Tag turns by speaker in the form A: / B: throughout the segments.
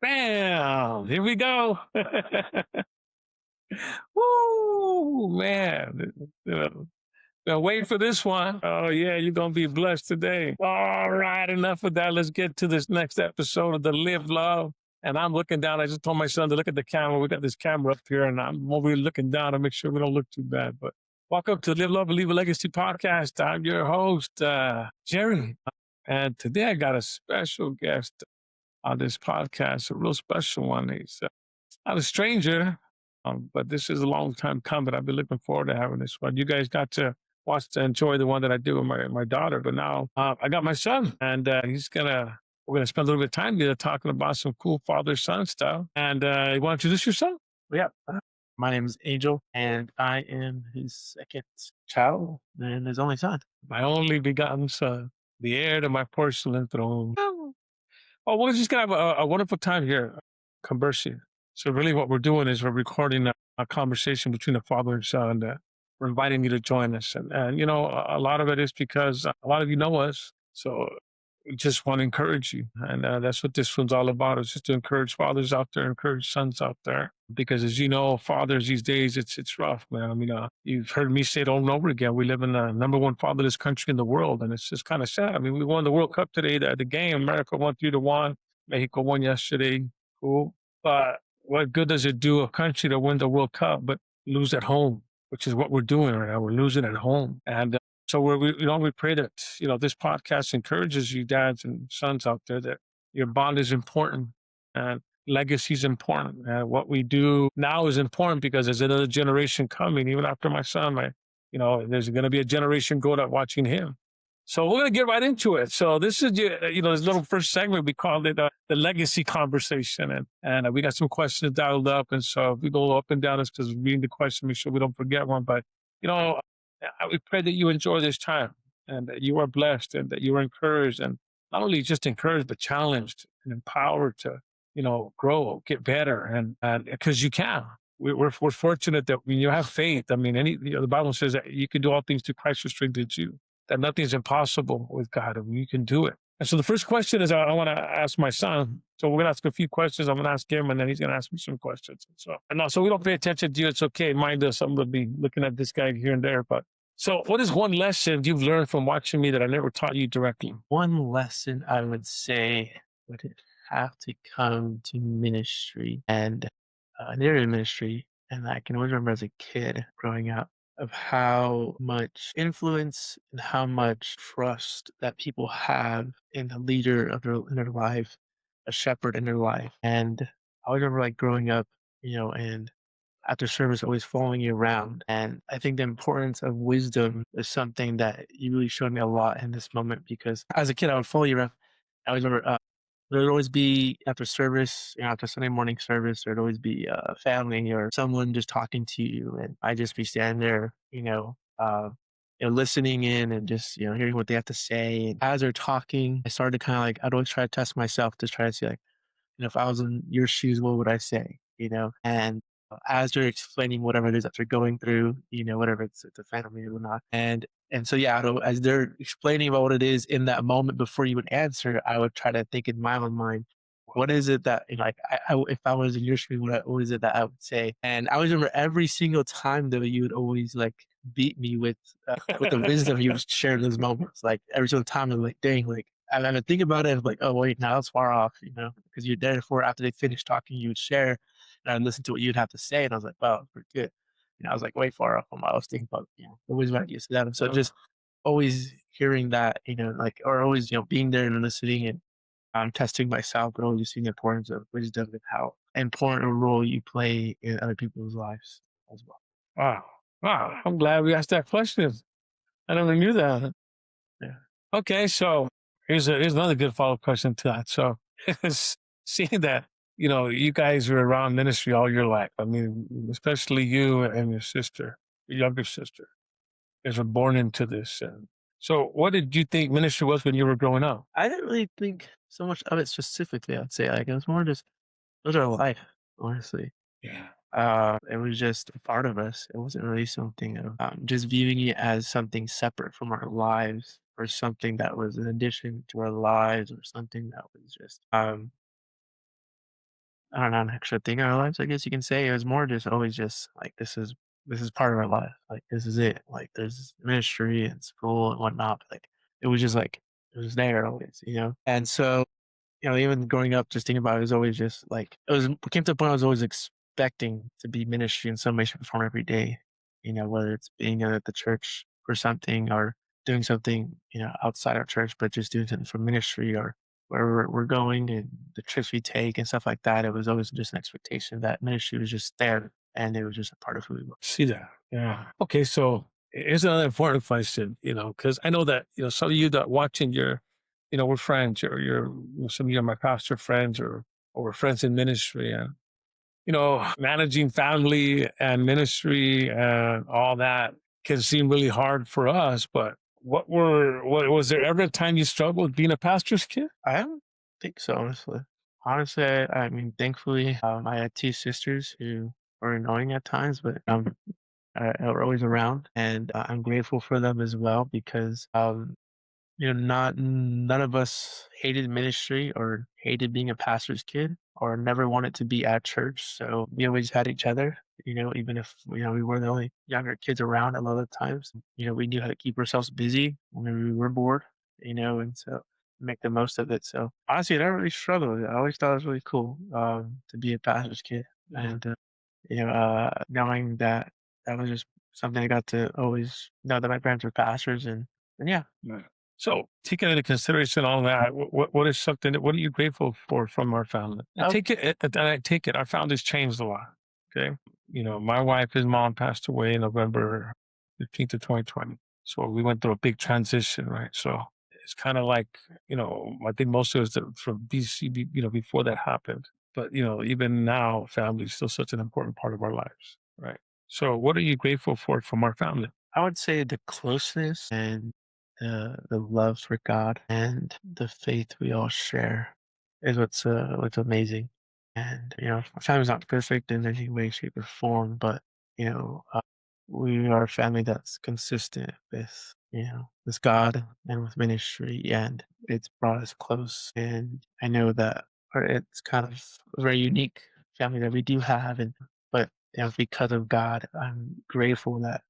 A: Bam! Here we go. Woo, man. Now wait for this one. Oh, yeah, you're going to be blessed today. All right, enough of that. Let's get to this next episode of the Live Love. And I'm looking down. I just told my son to look at the camera. We got this camera up here, and I'm over here looking down to make sure we don't look too bad. But welcome to Live Love and Leave a Legacy podcast. I'm your host, Jerry. And today I got a special guest on this podcast, a real special one. He's not a stranger, but this is a long time coming. I've been looking forward to having this one. You guys got to watch to enjoy the one that I did with my daughter, but now I got my son, and we're gonna spend a little bit of time together talking about some cool father son stuff. And you want to introduce yourself?
B: Yeah. My name is Angel, and I am his second child and his only son.
A: My only begotten son, the heir to my porcelain throne. Oh, we're just gonna have a wonderful time here, conversing. So really, what we're doing is we're recording a conversation between a father and son. We're inviting you to join us, and you know, a lot of it is because a lot of you know us, so we just want to encourage you, and that's what this one's all about. Is just to encourage fathers out there, encourage sons out there, because as you know, fathers these days, it's rough, man. I mean, you've heard me say it over and over again. We live in the number one fatherless country in the world, and it's just kind of sad. I mean, we won the World Cup today. The game, America won 3-1. Mexico won yesterday. Cool, but what good does it do a country to win the World Cup but lose at home? Which is what we're doing right now. We're losing at home, and so we pray that this podcast encourages you, dads and sons out there, that your bond is important and legacy is important. And what we do now is important because there's another generation coming. Even after my son, there's going to be a generation growing up watching him. So we're going to get right into it. So this is, this little first segment, we called it the legacy conversation. And we got some questions dialed up. And so if we go up and down, it's because we're reading the question, make sure we don't forget one. But, we pray that you enjoy this time and that you are blessed and that you are encouraged, and not only just encouraged, but challenged and empowered to, grow, get better. And because you can. We're fortunate that when you have faith, I mean, the Bible says that you can do all things through Christ who strengthens you, that nothing's impossible with God, and you can do it. And so the first question is I want to ask my son. So we're going to ask a few questions. I'm going to ask him, and then he's going to ask me some questions. So we don't pay attention to you. It's okay. Mind us. I'm going to be looking at this guy here and there. But so what is one lesson you've learned from watching me that I never taught you directly?
B: One lesson I would say would have to come to ministry and near ministry. And I can always remember as a kid growing up of how much influence and how much trust that people have in the leader of in their life, a shepherd in their life. And I always remember like growing up, and after service always following you around. And I think the importance of wisdom is something that you really showed me a lot in this moment, because as a kid I would follow you around. I always remember there'd always be after service, after Sunday morning service, there'd always be a family or someone just talking to you, and I'd just be standing there, listening in and just hearing what they have to say. And as they're talking, I started to kind of like I'd always try to test myself to try to see like, if I was in your shoes, what would I say? And as they're explaining whatever it is that they're going through, whatever it's a family or not, and so yeah, as they're explaining about what it is in that moment before you would answer, I would try to think in my own mind, what is it that like if I was in your shoes, what is it that I would say? And I always remember every single time though, you would always like beat me with the wisdom you would share in those moments. Like every single time, I'm like, dang, like I would think about it, I'm like, oh wait, now it's far off, because you're there for after they finish talking, you would share, and I'd listen to what you'd have to say, and I was like, wow, pretty good. I was like way far off on what I was thinking about, the wisdom I used to that. And so just always hearing that, like, or always, being there and listening and testing myself, but always seeing the importance of wisdom and how important a role you play in other people's lives as well.
A: Wow. Wow. I'm glad we asked that question. I never knew that.
B: Yeah.
A: Okay, so here's another good follow-up question to that. So seeing that, you guys were around ministry all your life. I mean, especially you and your sister, your younger sister. You guys were born into this. And so what did you think ministry was when you were growing up?
B: I didn't really think so much of it specifically, I'd say. Like, it was more just, those are life, honestly.
A: Yeah.
B: It was just a part of us. It wasn't really something of just viewing it as something separate from our lives, or something that was an addition to our lives, or something that was just I don't know, an extra thing in our lives, I guess you can say. It was more just always just like this is part of our life. Like this is it. Like there's ministry and school and whatnot. But, like it was just like it was there always, you know? And so even growing up, just thinking about it was always just like it came to a point I was always expecting to be ministry in some way, shape, or form every day. Whether it's being at the church or something or doing something, outside our church, but just doing something for ministry or where we're going and the trips we take and stuff like that. It was always just an expectation that ministry was just there and it was just a part of who we were.
A: See that? Yeah. Okay, so here's another important question, because I know that, some of you that watching your, we're friends or some of you are my pastor friends or we're friends in ministry and, managing family and ministry and all that can seem really hard for us, but what was there ever a time you struggled with being a pastor's kid?
B: I don't think so, honestly. Honestly, I mean, thankfully, I had two sisters who were annoying at times, but are always around, and I'm grateful for them as well because not none of us hated ministry or hated being a pastor's kid or never wanted to be at church. So we always had each other, even if we were the only younger kids around a lot of times. We knew how to keep ourselves busy when we were bored, and so make the most of it. So honestly, I never really struggled with it. I always thought it was really cool to be a pastor's kid. And knowing that that was just something I got to always know that my parents were pastors and yeah.
A: Right. So, taking into consideration all that, what is something what are you grateful for from our family?
B: Oh,
A: I take it, our family's changed a lot. Okay. My wife, his mom passed away in November 15th of 2020. So we went through a big transition, right? So it's kind of like, I think most of us from BC, before that happened. But, even now, family is still such an important part of our lives, right? So what are you grateful for from our family?
B: I would say the closeness and the love for God and the faith we all share is what's amazing. And our family's not perfect in any way, shape, or form, but you know, uh, we are a family that's consistent with God and with ministry, and it's brought us close. And I know that it's kind of a very unique family that we do have, and but because of God, I'm grateful that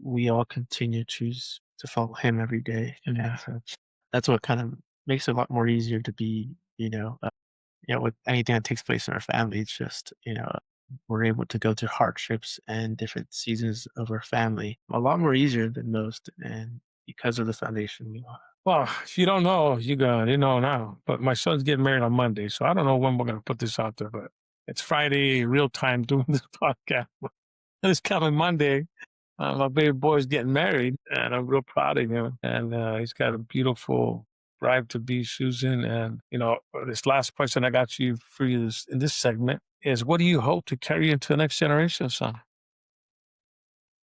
B: we all continue to choose to follow him every day. And so that's what kind of makes it a lot more easier to be, with anything that takes place in our family. It's just, we're able to go through hardships and different seasons of our family a lot more easier than most. And because of the foundation we have.
A: Well, if you don't know, you know now. But my son's getting married on Monday, so I don't know when we're gonna put this out there, but it's Friday, real time doing this podcast. This coming Monday, my baby boy's getting married, and I'm real proud of him. And he's got a beautiful bride to be, Susan. And this last question I got you for you in this segment is, what do you hope to carry into the next generation, son?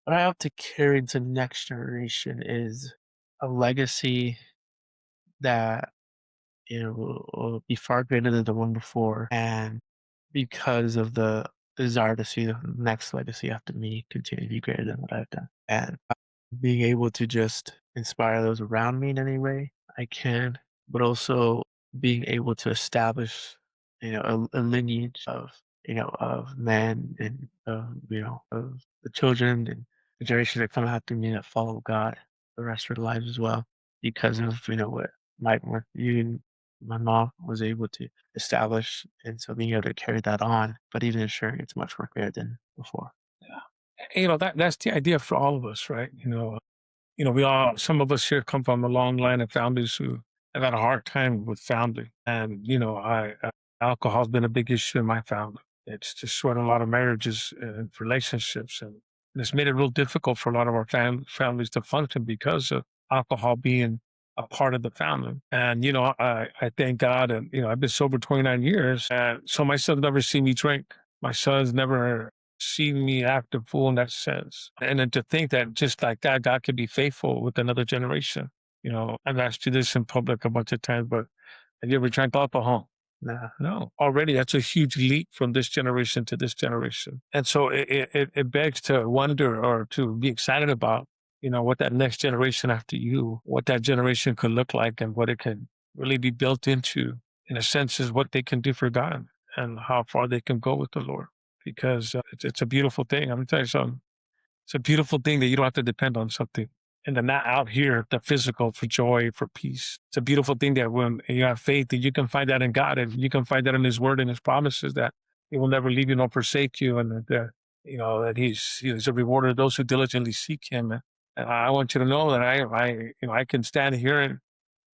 B: What I hope to carry into the next generation is a legacy that will be far greater than the one before. And because of the desire to see the next legacy after me continue to be greater than what I've done. And being able to just inspire those around me in any way I can, but also being able to establish, a lineage of men and, of the children and the generations that come after me that follow God the rest of their lives as well because of, what what you and my mom was able to establish, and so being able to carry that on, but even ensuring it's much more clear than before.
A: Yeah. That's the idea for all of us, right? We all, some of us here come from a long line of families who have had a hard time with family. And, alcohol's been a big issue in my family. It's destroyed a lot of marriages and relationships. And it's made it real difficult for a lot of our families to function because of alcohol being a part of the family. And, I thank God. And, I've been sober 29 years. And so my son's never seen me drink. My son's never seen me act a fool in that sense. And then to think that just like that, God could be faithful with another generation. I've asked you this in public a bunch of times, but have you ever drank alcohol?
B: Nah.
A: No. Already that's a huge leap from this generation to this generation. And so it begs to wonder or to be excited about, what that next generation after you, what that generation could look like and what it can really be built into, in a sense, is what they can do for God. and how far they can go with the Lord because it's a beautiful thing. I'm gonna tell you something. It's a beautiful thing that you don't have to depend on something. And then not out here, the physical for joy, for peace. It's a beautiful thing that when you have faith, that you can find that in God and you can find that in His Word and His promises that He will never leave you nor forsake you, and that that He's a rewarder of those who diligently seek Him. And I want you to know that I can stand here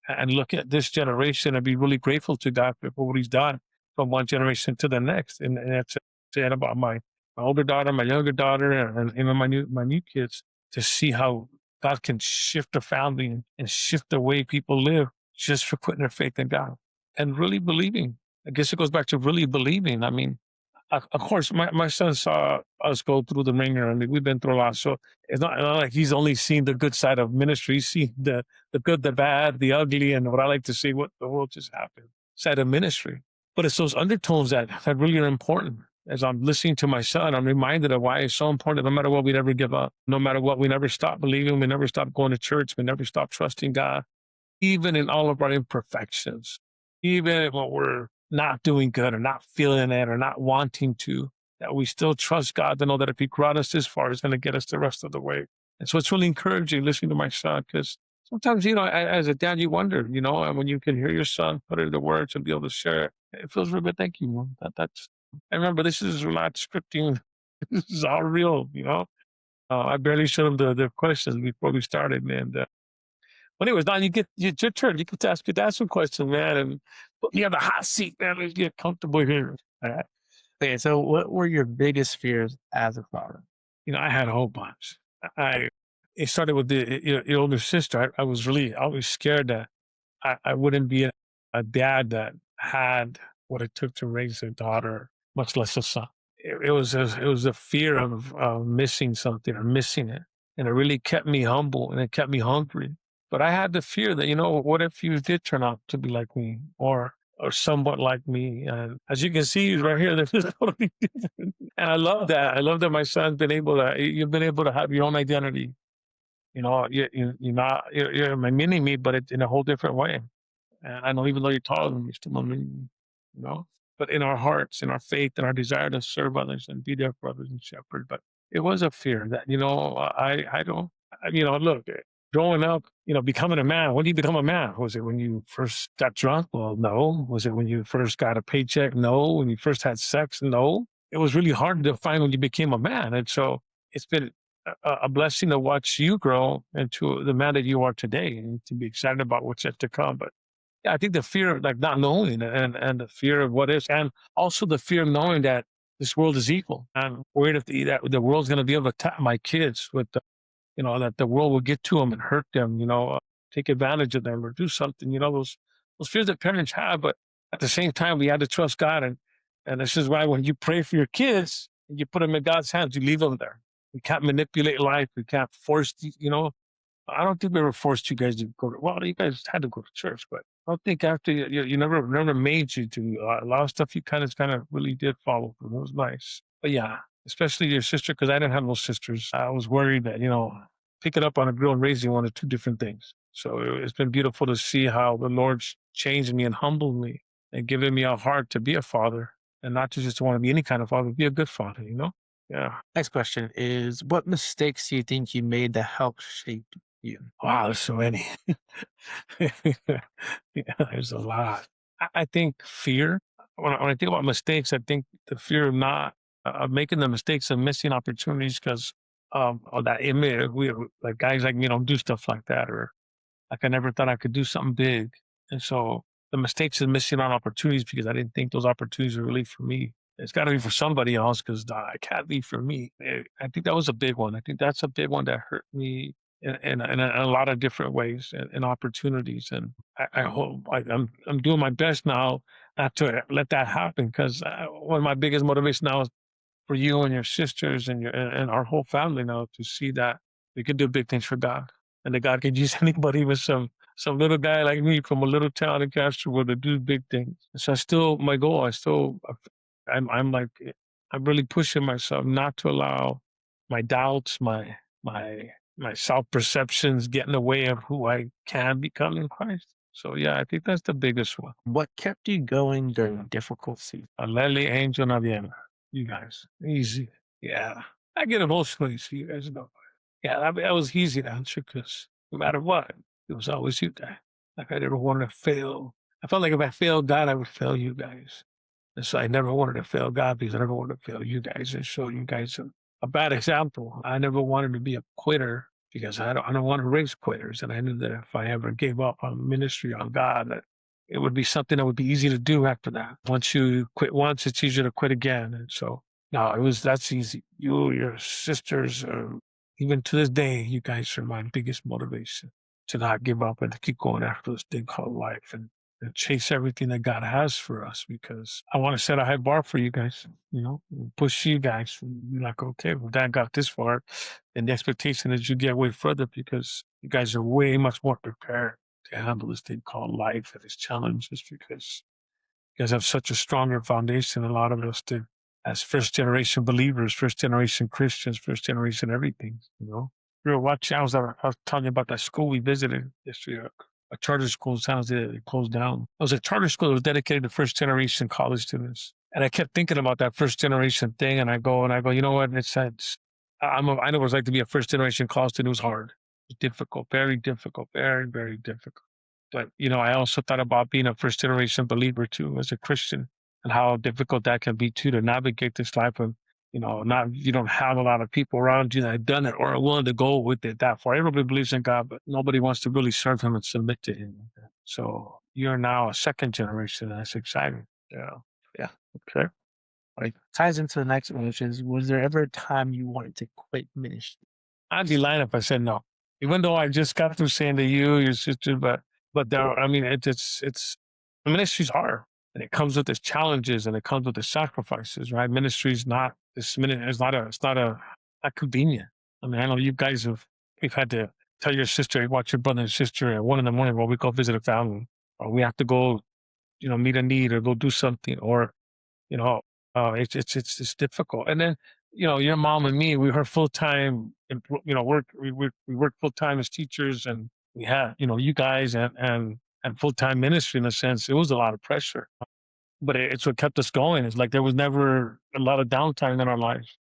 A: and look at this generation and be really grateful to God for what He's done from one generation to the next. And that's said about my older daughter, my younger daughter, and my new kids to see how God can shift a family and shift the way people live just for putting their faith in God and really believing. I guess it goes back to really believing. I mean, of course, my son saw us go through the ringer. I mean, we've been through a lot. So it's not like he's only seen the good side of ministry. He's seen the good, the bad, the ugly, and what I like to see, what the world just happened side of ministry. But it's those undertones that really are important. As I'm listening to my son, I'm reminded of why it's so important. No matter what, we never give up. No matter what, we never stop believing. We never stop going to church. We never stop trusting God even in all of our imperfections, even when we're not doing good or not feeling it or not wanting to, that we still trust God to know that if He brought us this far, He's going to get us the rest of the way. And so it's really encouraging listening to my son because sometimes, as a dad, you wonder, and when you can hear your son put it into words and be able to share it, it feels really good. Thank you, Mom. I remember this is not scripting. This is all real. I barely showed him the questions before we started, man. When it was done, it's your turn. You can ask your dad some questions, man, and put me on the hot seat, man. Let's get comfortable here. All right.
B: Okay, so what were your biggest fears as a father?
A: I had a whole bunch. I It started with your older sister. I was really always scared that I wouldn't be a dad that had what it took to raise a daughter, much less a son. It was a fear of missing something or missing it, and it really kept me humble and it kept me hungry. But I had the fear that what if you did turn out to be like me or somewhat like me? And as you can see right here, this is totally different. And I love that. I love that my son's been able to. You've been able to have your own identity. You're my mini me, but it's in a whole different way. And I know even though you're taller than me, you're still my mini me, you know? But in our hearts, in our faith, in our desire to serve others and be their brothers and shepherd. But it was a fear that, I don't, look, growing up, becoming a man, when do you become a man? Was it when you first got drunk? Well, no. Was it when you first got a paycheck? No. When you first had sex? No. It was really hard to find when you became a man. And so it's been a blessing to watch you grow into the man that you are today and to be excited about what's yet to come. But yeah, I think the fear of like not knowing and the fear of what is, and also the fear of knowing that this world is evil. I'm worried if that the world's going to be able to attack my kids with that the world will get to them and hurt them, take advantage of them or do something, those fears that parents have. But at the same time, we had to trust God. And this is why when you pray for your kids and you put them in God's hands, you leave them there. We can't manipulate life. We can't force, I don't think we ever forced you guys to go to, well, you guys had to go to church, but I don't think after you never made you to, a lot of stuff you kind of really did follow through. It was nice. But yeah, especially your sister, because I didn't have no sisters. I was worried that, picking up on a girl and raising one are two different things. So it's been beautiful to see how the Lord's changed me and humbled me and given me a heart to be a father and not to just want to be any kind of father, be a good father. Yeah.
B: Next question is, what mistakes do you think you made that helped shape you?
A: Wow, there's so many. Yeah, there's a lot. I think fear. When I think about mistakes, I think the fear of not of making the mistakes and missing opportunities because of that image. We like guys like me don't do stuff like that, or like I never thought I could do something big, and so the mistakes and missing on opportunities because I didn't think those opportunities were really for me. It's got to be for somebody else because it can't be for me. I think that was a big one. I think that's a big one that hurt me in a lot of different ways and opportunities. And I hope I'm doing my best now not to let that happen because one of my biggest motivations now is for you and your sisters and our whole family now to see that we can do big things for God and that God can use anybody with some little guy like me from a little town in Castro to do big things. So I still my goal. I'm like I'm really pushing myself not to allow my doubts, my my self perceptions get in the way of who I can become in Christ. So yeah, I think that's the biggest one.
B: What kept you going during difficult seasons?
A: Lely Angel Naviera. You guys. Easy. Yeah. I get emotional, so you guys know. Yeah, that was easy to answer because no matter what, it was always you guys. Like I never wanted to fail. I felt like if I failed God, I would fail you guys. And so I never wanted to fail God because I never wanted to fail you guys and show you guys a bad example. I never wanted to be a quitter because I don't want to raise quitters. And I knew that if I ever gave up on ministry, on God, that it would be something that would be easy to do after that. Once you quit once, it's easier to quit again. And so, no, that's easy. You, your sisters, even to this day, you guys are my biggest motivation to not give up and to keep going after this thing called life and chase everything that God has for us because I want to set a high bar for you guys, push you guys. You're like, okay, well, Dad got this far. And the expectation is you get way further because you guys are way much more prepared to handle this thing called life and its challenges because you guys have such a stronger foundation than a lot of us do as first generation believers, first generation Christians, first generation everything. We were watching, I was telling you about that school we visited yesterday, a charter school in San Jose that closed down. It was a charter school that was dedicated to first generation college students. And I kept thinking about that first generation thing. And I go, you know what? I know what it's like to be a first generation college student. It was hard. It was difficult, very, very difficult. But, I also thought about being a first generation believer too, as a Christian, and how difficult that can be too to navigate this life of, not, you don't have a lot of people around you that have done it or are willing to go with it that far. Everybody believes in God, but nobody wants to really serve him and submit to him. So you're now a second generation. And that's exciting. Yeah.
B: Yeah.
A: Okay.
B: Like ties into the next one, which is, was there ever a time you wanted to quit ministry?
A: I'd be lying if I said no. Even though I just got through saying to you, your sister, but there, I mean, ministry's hard, and it comes with its challenges, and it comes with its sacrifices, right? Ministry's not this minute. Not convenient. I mean, I know you guys we've had to tell your sister, watch your brother and sister at 1 a.m. while we go visit a family, or we have to go, meet a need or go do something, or you know, it's difficult. And then, your mom and me, we were full time, we work full time as teachers, and we had, you guys and full time ministry in a sense. It was a lot of pressure, but it's what kept us going. It's like there was never a lot of downtime in our lives.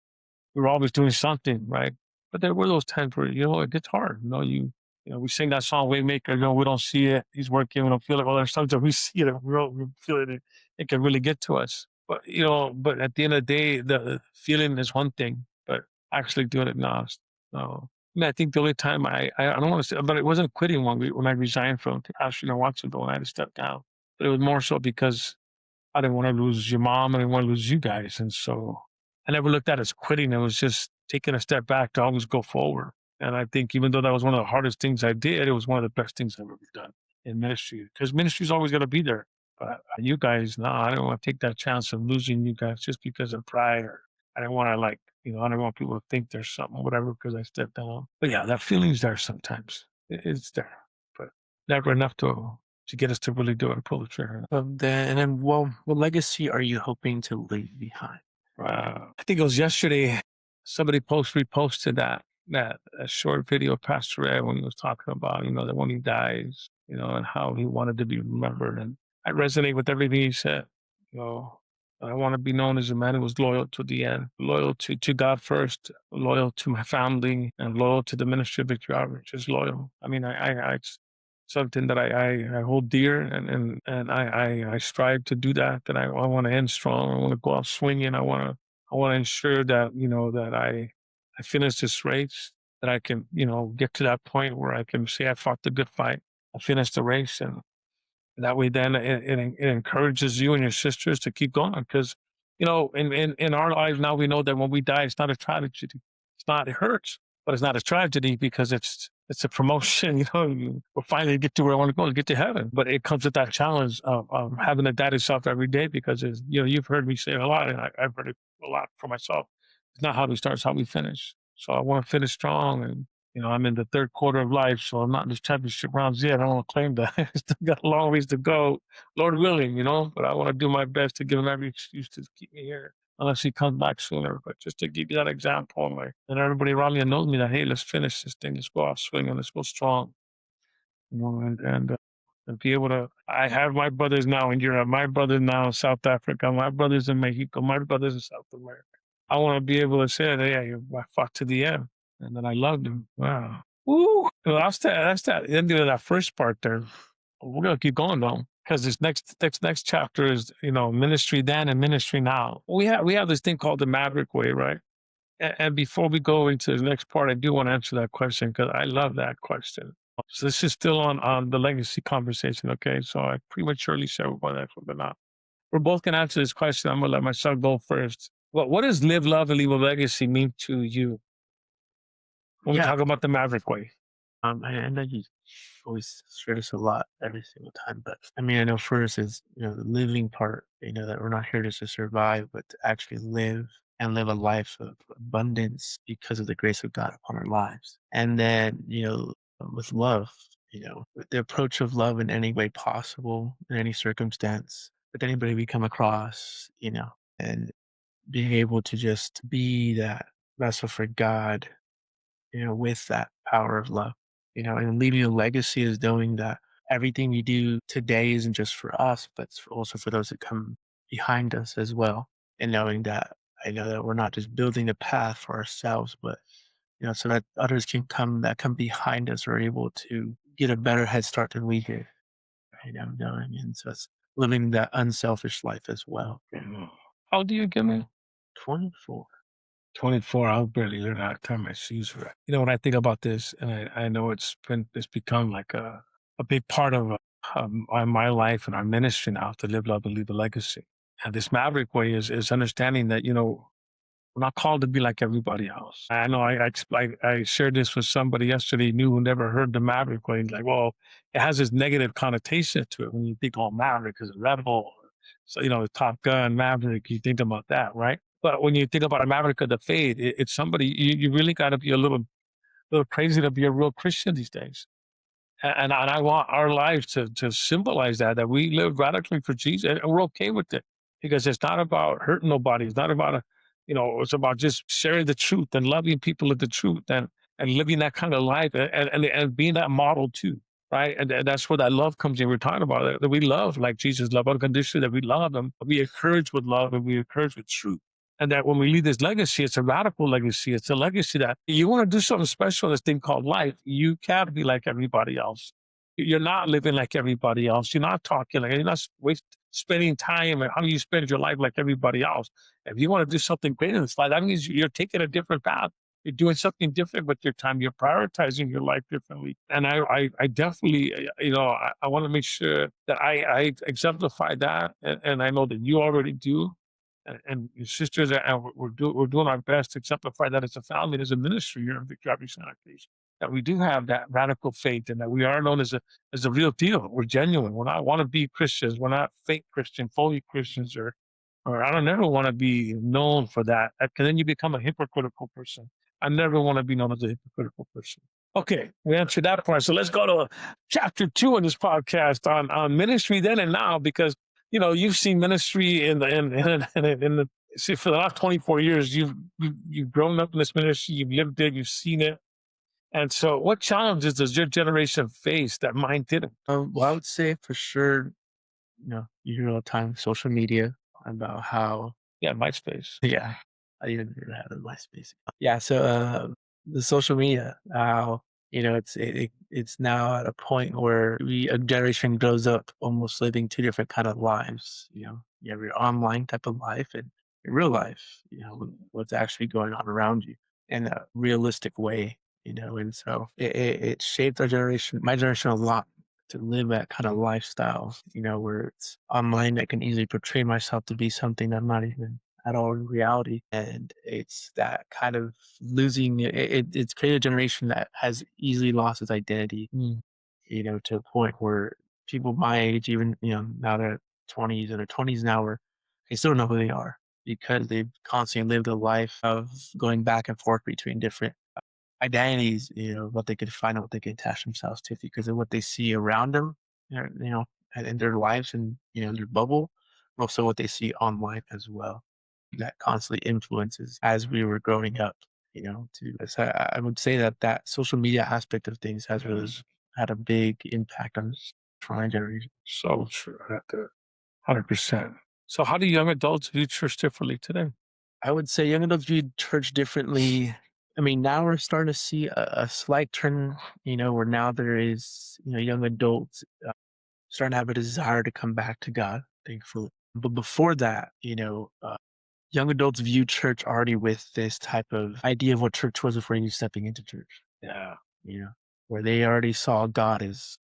A: We were always doing something, right? But there were those times where, it gets hard. We sing that song Waymaker, we don't see it. He's working, we don't feel it. Well, there's times that we see it, we feel it. It can really get to us. But at the end of the day, the feeling is one thing, but actually doing it now. So, I think the only time I don't want to say, but it wasn't a quitting one when I resigned from Pastor Watts ago and I had to step down. But it was more so because I didn't want to lose your mom. I didn't want to lose you guys. And so I never looked at it as quitting. It was just taking a step back to always go forward. And I think even though that was one of the hardest things I did, it was one of the best things I've ever done in ministry because ministry's always going to be there. But you guys, no, I don't want to take that chance of losing you guys just because of pride or I didn't want to I don't want people to think there's something, whatever, because I stepped down. But yeah, that feeling's there sometimes. It's there, but never enough to get us to really do it and pull the trigger.
B: Well, what legacy are you hoping to leave behind?
A: I think it was yesterday. Somebody reposted that a short video of Pastor Ed when he was talking about that when he dies, and how he wanted to be remembered, and I resonate with everything he said. You know, I want to be known as a man who was loyal to the end, loyal to God first, loyal to my family, and loyal to the ministry of Victory Outreach. Just loyal. I mean, it's something that I hold dear, and I strive to do that. That I want to end strong. I want to go out swinging. I want to ensure that that I finish this race. That I can get to that point where I can say I fought the good fight. I finished the race, and that way, then it encourages you and your sisters to keep going because, in our lives now we know that when we die, it's not a tragedy. It's not. It hurts, but it's not a tragedy because it's a promotion. We'll finally get to where I want to go to get to heaven. But it comes with that challenge of having to die to self every day because you've heard me say it a lot, and I've heard it a lot for myself. It's not how we start; it's how we finish. So I want to finish strong and I'm in the third quarter of life, so I'm not in the championship rounds yet. I don't want to claim that. I still got a long ways to go, Lord willing, but I want to do my best to give him every excuse to keep me here, unless he comes back sooner. But just to give you that example, and everybody around me knows me that, hey, let's finish this thing. Let's go out swinging. Let's go strong. And and be able to. I have my brothers now in Europe, my brothers now in South Africa, my brothers in Mexico, my brothers in South America. I want to be able to say that, yeah, I fought to the end, and then I loved them. Wow. Woo! Well, that's that ending of that first part there. We're gonna keep going though, because this next chapter is ministry then and ministry now. We have this thing called the Maverick Way, right? And before we go into the next part, I do want to answer that question because I love that question. So this is still on the legacy conversation, okay? So I prematurely said we're not. We're both gonna answer this question. I'm gonna let myself go first. What does live, love, and leave a legacy mean to you when we
B: Yeah.
A: talk about the Maverick Way?
B: I know you always share this a lot every single time, but I mean, I know first is, the living part, that we're not here just to survive, but to actually live and live a life of abundance because of the grace of God upon our lives. And then, with love, with the approach of love in any way possible, in any circumstance, with anybody we come across, and being able to just be that vessel for God, with that power of love, and leaving a legacy is knowing that everything we do today isn't just for us, but it's also for those that come behind us as well. And knowing that I know that we're not just building a path for ourselves, but so that others can come behind us are able to get a better head start than we did. Knowing and so it's living that unselfish life as well.
A: How old do you give me?
B: 24.
A: 24. I'll barely learn how to tie my shoes right. When I think about this, and I know it's become like a big part of my life and our ministry now to live, love, and leave a legacy. And this Maverick Way is understanding that we're not called to be like everybody else. I know I shared this with somebody yesterday new who never heard the Maverick Way. He's like, well, it has this negative connotation to it when you think, oh, Maverick is a rebel. So, Top Gun, Maverick, you think about that, right? But when you think about a Maverick of the faith, it's somebody you really got to be a little crazy to be a real Christian these days. And I want our lives to symbolize that we live radically for Jesus, and we're okay with it because it's not about hurting nobody. It's not about it's about just sharing the truth and loving people with the truth and living that kind of life and being that model too, right? And that's where that love comes in. We're talking about it, that we love like Jesus loved unconditionally, that we love them, we encourage with love and we encourage with truth. And that when we leave this legacy, it's a radical legacy. It's a legacy that you want to do something special in this thing called life. You can't be like everybody else. You're not living like everybody else. You're not talking like you're not spending time and how do you spend your life like everybody else. If you want to do something great in this life, that means you're taking a different path. You're doing something different with your time. You're prioritizing your life differently. And I definitely, I want to make sure that I exemplify that. And I know that you already do and your sisters, and we're doing our best to exemplify that as a family, as a ministry here in Victoria Santa Cruz. That we do have that radical faith, and that we are known as a real deal. We're genuine. We're not want to be Christians. We're not fake Christian, phony Christians, or I don't ever want to be known for that. Because then you become a hypocritical person. I never want to be known as a hypocritical person. Okay, we answered that part. So let's go to chapter 2 in this podcast on ministry then and now, because you've seen ministry in the see for the last 24 years. You've grown up in this ministry. You've lived it. You've seen it. And so, what challenges does your generation face that mine didn't?
B: Well, I would say for sure, you hear all the time social media about how
A: Yeah, MySpace.
B: yeah, I even never had a MySpace. Yeah, so the social media, how it's now at a point where a generation grows up almost living two different kind of lives. You have your online type of life and your real life. What's actually going on around you in a realistic way. And so it shaped our generation, my generation a lot to live that kind of lifestyle, where it's online. I can easily portray myself to be something I'm not even at all in reality. And it's that kind of losing it's created a generation that has easily lost its identity, to a point where people my age, even, now they're 20s and their 20s now, where they still don't know who they are because they've constantly lived a life of going back and forth between different identities, what they could find out, what they could attach themselves to because of what they see around them, in their lives and, their bubble, but also what they see online as well. That constantly influences as we were growing up, so I would say that social media aspect of things has really had a big impact on us. trying generation.
A: So true. 100%. So how do young adults view church differently today?
B: I would say young adults view church differently. I mean, now we're starting to see a slight turn, where now there is, young adults starting to have a desire to come back to God, thankfully. But before that, young adults view church already with this type of idea of what church was before you stepping into church.
A: Yeah,
B: you know, where they already saw God as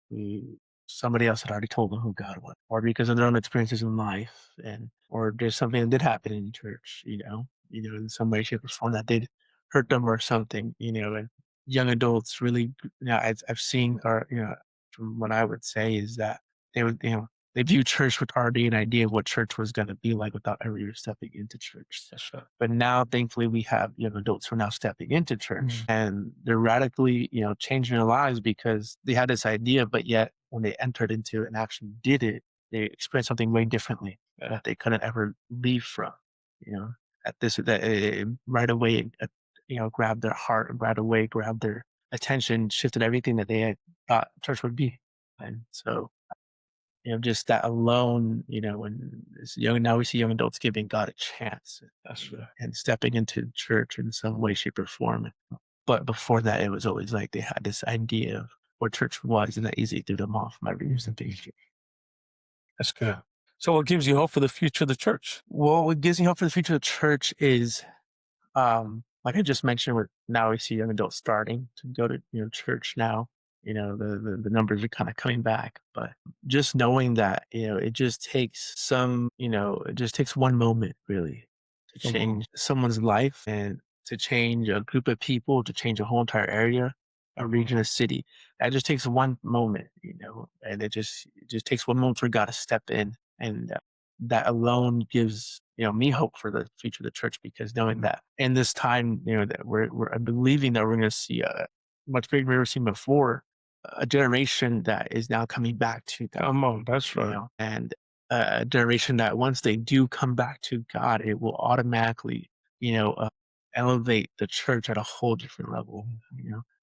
B: somebody else had already told them who God was, or because of their own experiences in life, and or there's something that did happen in church, in some way, shape, or form that did hurt them or something, and young adults really, I've seen, or from what I would say is that they would, they view church with already an idea of what church was going to be like without ever even stepping into church.
A: that's right.
B: But now, thankfully, we have young adults who are now stepping into church,
A: Mm.
B: and they're radically, changing their lives because they had this idea, but yet when they entered into it and actually did it, they experienced something way differently
A: Yeah,
B: that they couldn't ever leave from. You know, at this that right away, grabbed their heart, right away, grabbed their attention, shifted everything that they had thought church would be, and so just that alone, when it's young now we see young adults giving God a chance
A: that's right.
B: and stepping into church in some way, shape, or form. But before that, it was always like they had this idea of what church was, and that easily threw them off my views and things.
A: That's good. So what gives you hope for the future of the church?
B: Well, what gives me hope for the future of the church is like I just mentioned, now we see young adults starting to go to church now. The numbers are kind of coming back, but just knowing that it just takes it just takes one moment really to
A: Come on.
B: change someone's life and to change a group of people, to change a whole entire area, a region, a city. That just takes one moment, and it just takes one moment for God to step in, and that alone gives me hope for the future of the church, because knowing that in this time that I'm believing that we're going to see a much bigger we've ever seen before, a generation that is now coming back to God,
A: Come on. That's right.
B: and a generation that once they do come back to God, it will automatically elevate the church at a whole different level,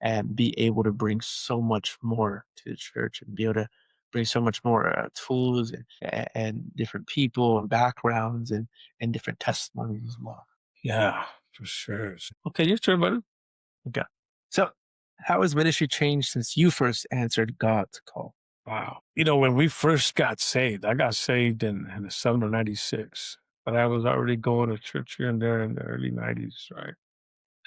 B: and be able to bring so much more to the church, and be able to bring so much more tools and different people and backgrounds and different testimonies as well.
A: Yeah, for sure. Okay, your turn, buddy.
B: Okay. So, how has ministry changed since you first answered God's call?
A: Wow. When we first got saved, I got saved in the summer of 96, but I was already going to church here and there in the early 90s, right?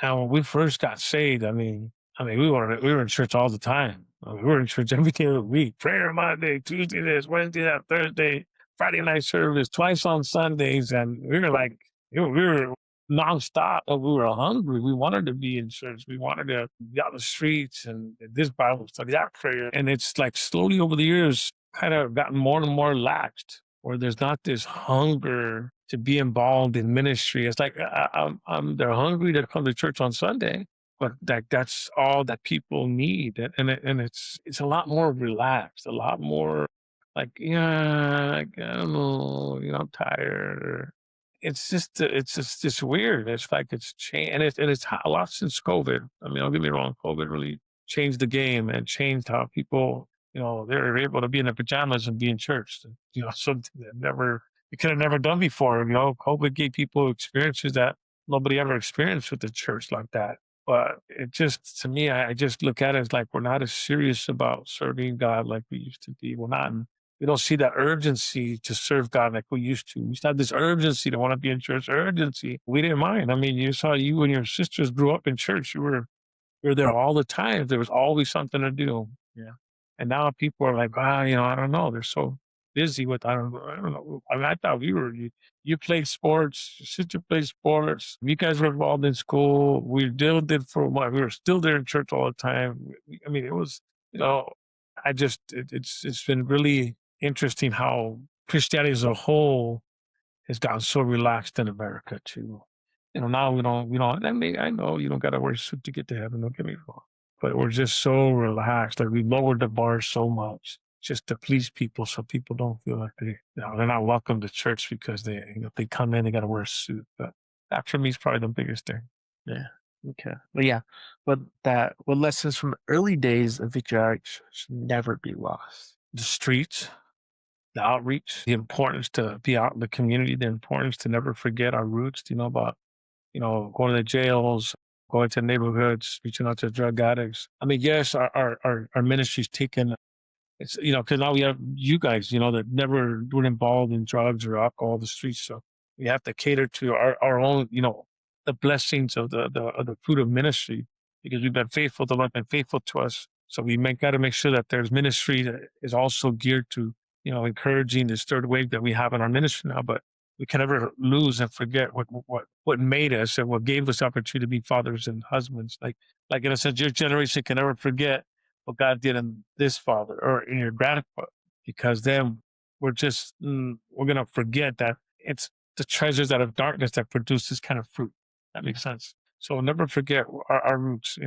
A: Now, when we first got saved, we were in church all the time. We were in church every day of the week. Prayer Monday, Tuesday this, Wednesday that, Thursday, Friday night service, twice on Sundays, and we were like, we were nonstop. And we were hungry. We wanted to be in church. We wanted to be out on the streets and this Bible study, that prayer. And it's like slowly over the years, kind of gotten more and more laxed, where there's not this hunger to be involved in ministry. It's like they're hungry to come to church on Sunday, but that's all that people need, and it's a lot more relaxed, a lot more like, yeah, like, I don't know, I'm tired. It's just weird. It's like it's changed, and it's a lot since COVID. I mean, don't get me wrong, COVID really changed the game and changed how people, they're able to be in their pajamas and be in church. Something that never you could have never done before. COVID gave people experiences that nobody ever experienced with the church like that. But it just, to me, I just look at it as like we're not as serious about serving God like we used to be. We don't see that urgency to serve God like we used to. We used to have this urgency to want to be in church, urgency. We didn't mind. I mean, you and your sisters grew up in church. You were there all the time. There was always something to do. Yeah. And now people are like, I don't know. They're so busy with, I don't know. I mean, I thought you played sports, your sister played sports. You guys were involved in school. We still did for a while. We were still there in church all the time. I mean, it was, you know, it's been really interesting how Christianity as a whole has gotten so relaxed in America too. Now we don't. I know you don't got to wear a suit to get to heaven. Don't get me wrong, but we're just so relaxed. Like we lowered the bar so much just to please people, so people don't feel like they're not welcome to church because if they come in, they got to wear a suit. But that for me is probably the biggest thing.
B: Yeah. Okay. But yeah, what lessons from early days of victory should never be lost?
A: the streets, the outreach, the importance to be out in the community, the importance to never forget our roots, about, going to the jails, going to neighborhoods, reaching out to drug addicts. I mean, yes, our ministry's taken, it's, because now we have you guys, that never were involved in drugs or alcohol, the streets. So we have to cater to our own, the blessings of the fruit of ministry, because we've been faithful. The Lord been faithful to us. So got to make sure that there's ministry that is also geared to, encouraging this third wave that we have in our ministry now. But we can never lose and forget what made us and what gave us opportunity to be fathers and husbands. Like in a sense, your generation can never forget what God did in this father or in your grandfather, because then we're gonna forget that it's the treasures out of darkness that produce this kind of fruit. That makes sense. So never forget our roots,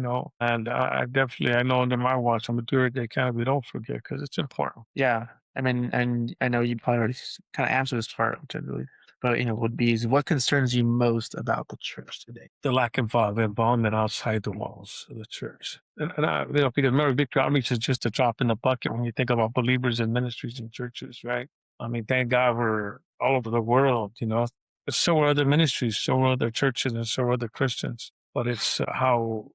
A: And I definitely, I know under my watch, I'm gonna do everything I can. We don't forget because it's important.
B: Yeah. I mean, and I know you probably already kind of answered this part generally, but would be is what concerns you most about the church today?
A: The lack of involvement outside the walls of the church. And I, because remember, Victory Outreach is just a drop in the bucket when you think about believers in ministries and churches, right? I mean, thank God we're all over the world, But so are other ministries, so are other churches, and so are other Christians. But it's how,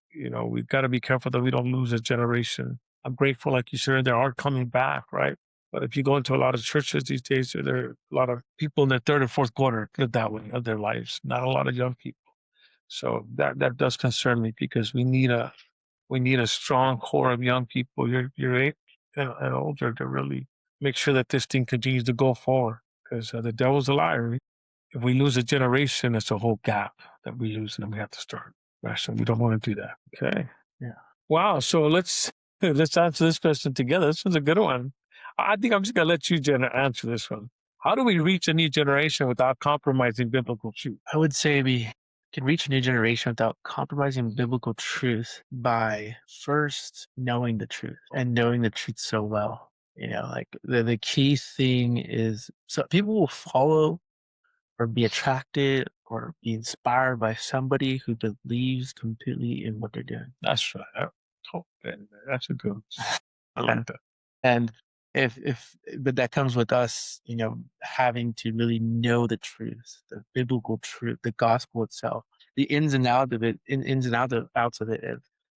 A: we've got to be careful that we don't lose a generation. I'm grateful, like you said, they are coming back, right? But if you go into a lot of churches these days, there are a lot of people in their third or fourth quarter, put it that way, of their lives, not a lot of young people. So that does concern me, because we need a strong core of young people, your age and older, to really make sure that this thing continues to go forward. Because the devil's a liar. If we lose a generation, it's a whole gap that we lose, and then we have to start. Right? So we don't want to do that. Okay.
B: Yeah.
A: Wow. So let's answer this question together. This one's a good one. I think I'm just gonna let you, Jenna, answer this one. How do we reach a new generation without compromising biblical truth?
B: I would say we can reach a new generation without compromising biblical truth by first knowing the truth and knowing the truth so well. Like the key thing is, so people will follow or be attracted or be inspired by somebody who believes completely in what they're doing.
A: That's right. That's a good one. I
B: Yeah.
A: like that.
B: And if but that comes with us, having to really know the truth, the biblical truth, the gospel itself, the ins and outs of it, ins and outs of it.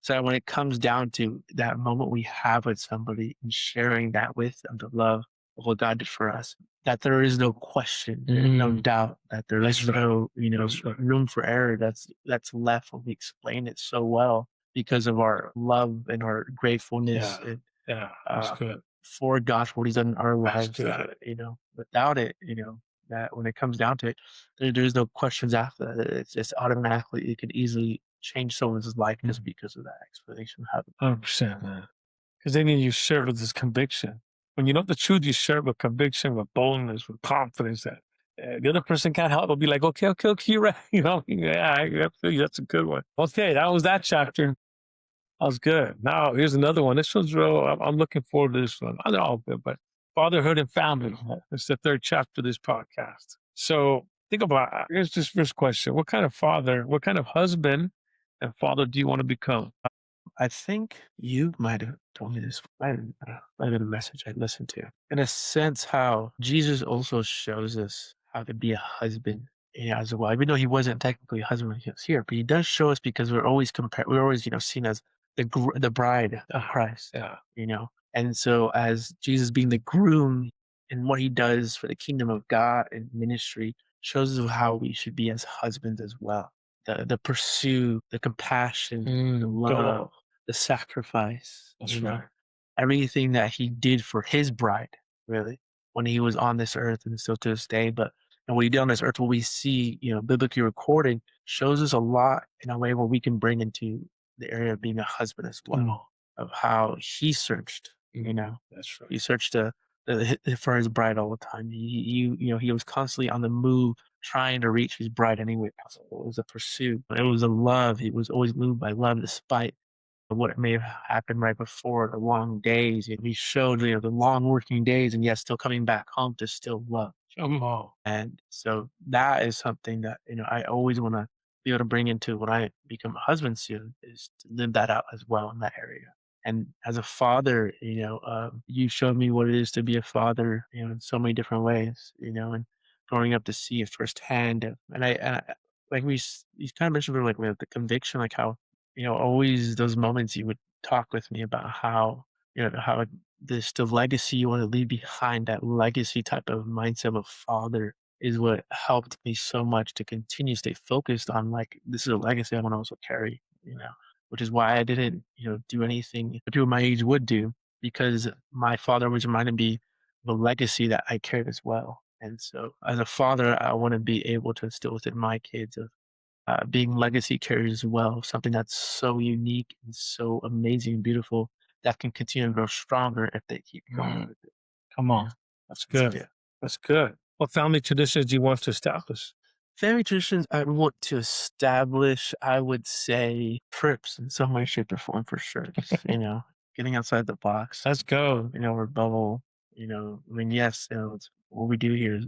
B: So when it comes down to that moment we have with somebody and sharing that with them, the love of what God did for us, that there is no question, there's no doubt, that there is
A: That's right.
B: no,
A: That's right.
B: room for error that's left when we explain it so well because of our love and our gratefulness
A: Yeah.
B: and
A: Yeah. That's
B: uh,
A: good.
B: for God, for what He's done in our
A: That's
B: lives.
A: good.
B: Without it, that when it comes down to it, there's no questions after that. It's just automatically, it could easily change someone's life just because of that explanation.
A: 100%, man. Because then you share it with this conviction. When you know the truth, you share it with conviction, with boldness, with confidence that the other person can't help but be like, okay, okay, okay, you're right. Yeah, I feel you. That's a good one. Okay, that was that chapter. That was good. Now here's another one. This one's real. I'm looking forward to this one. They're all good, but fatherhood and family. It's the third chapter of this podcast. So think about here's this first question: what kind of father, what kind of husband and father do you want to become?
B: I think you might have told me this. Might have been a message I listened to. In a sense, how Jesus also shows us how to be a husband, as well. Even though he wasn't technically a husband when he was here, but he does show us because we're always compared. We're always, seen as the bride of Christ.
A: Yeah.
B: And so as Jesus being the groom and what he does for the kingdom of God and ministry shows us how we should be as husbands as well. The pursuit, the compassion, the
A: Good
B: love,
A: one.
B: the sacrifice,
A: That's right.
B: everything that he did for his bride, really, when he was on this earth and still to this day. But and what he did on this earth, what we see, biblically recorded, shows us a lot in a way where we can bring into the area of being a husband as
A: Come
B: well,
A: on.
B: of how he searched,
A: That's right.
B: he searched for his bride all the time. He was constantly on the move, trying to reach his bride any way possible. It was a pursuit. It was a love. He was always moved by love, despite what may have happened right before the long days. And he showed, the long working days, and yet still coming back home to still love.
A: Come on.
B: And so that is something that I always want to be able to bring into when I become a husband soon, is to live that out as well in that area. And as a father, you showed me what it is to be a father, in so many different ways, and growing up to see it firsthand. And like you kind of mentioned, like with the conviction, like how, always those moments you would talk with me about how, how the legacy you want to leave behind, that legacy type of mindset of a father is what helped me so much to continue to stay focused on, like, this is a legacy I want to also carry, which is why I didn't, do anything that people my age would do, because my father always reminded me of a legacy that I carried as well. And so as a father, I want to be able to instill within my kids of being legacy carriers as well, something that's so unique and so amazing and beautiful that can continue to grow stronger if they keep going
A: Mm,
B: with it.
A: come
B: Yeah.
A: on. That's good.
B: Yeah.
A: That's good. What family traditions do you want to establish?
B: Family traditions I want to establish, I would say trips in some way, shape, or form for sure. Just, getting outside the box,
A: Let's go.
B: or bubble, I mean, yes, it's, what we do here is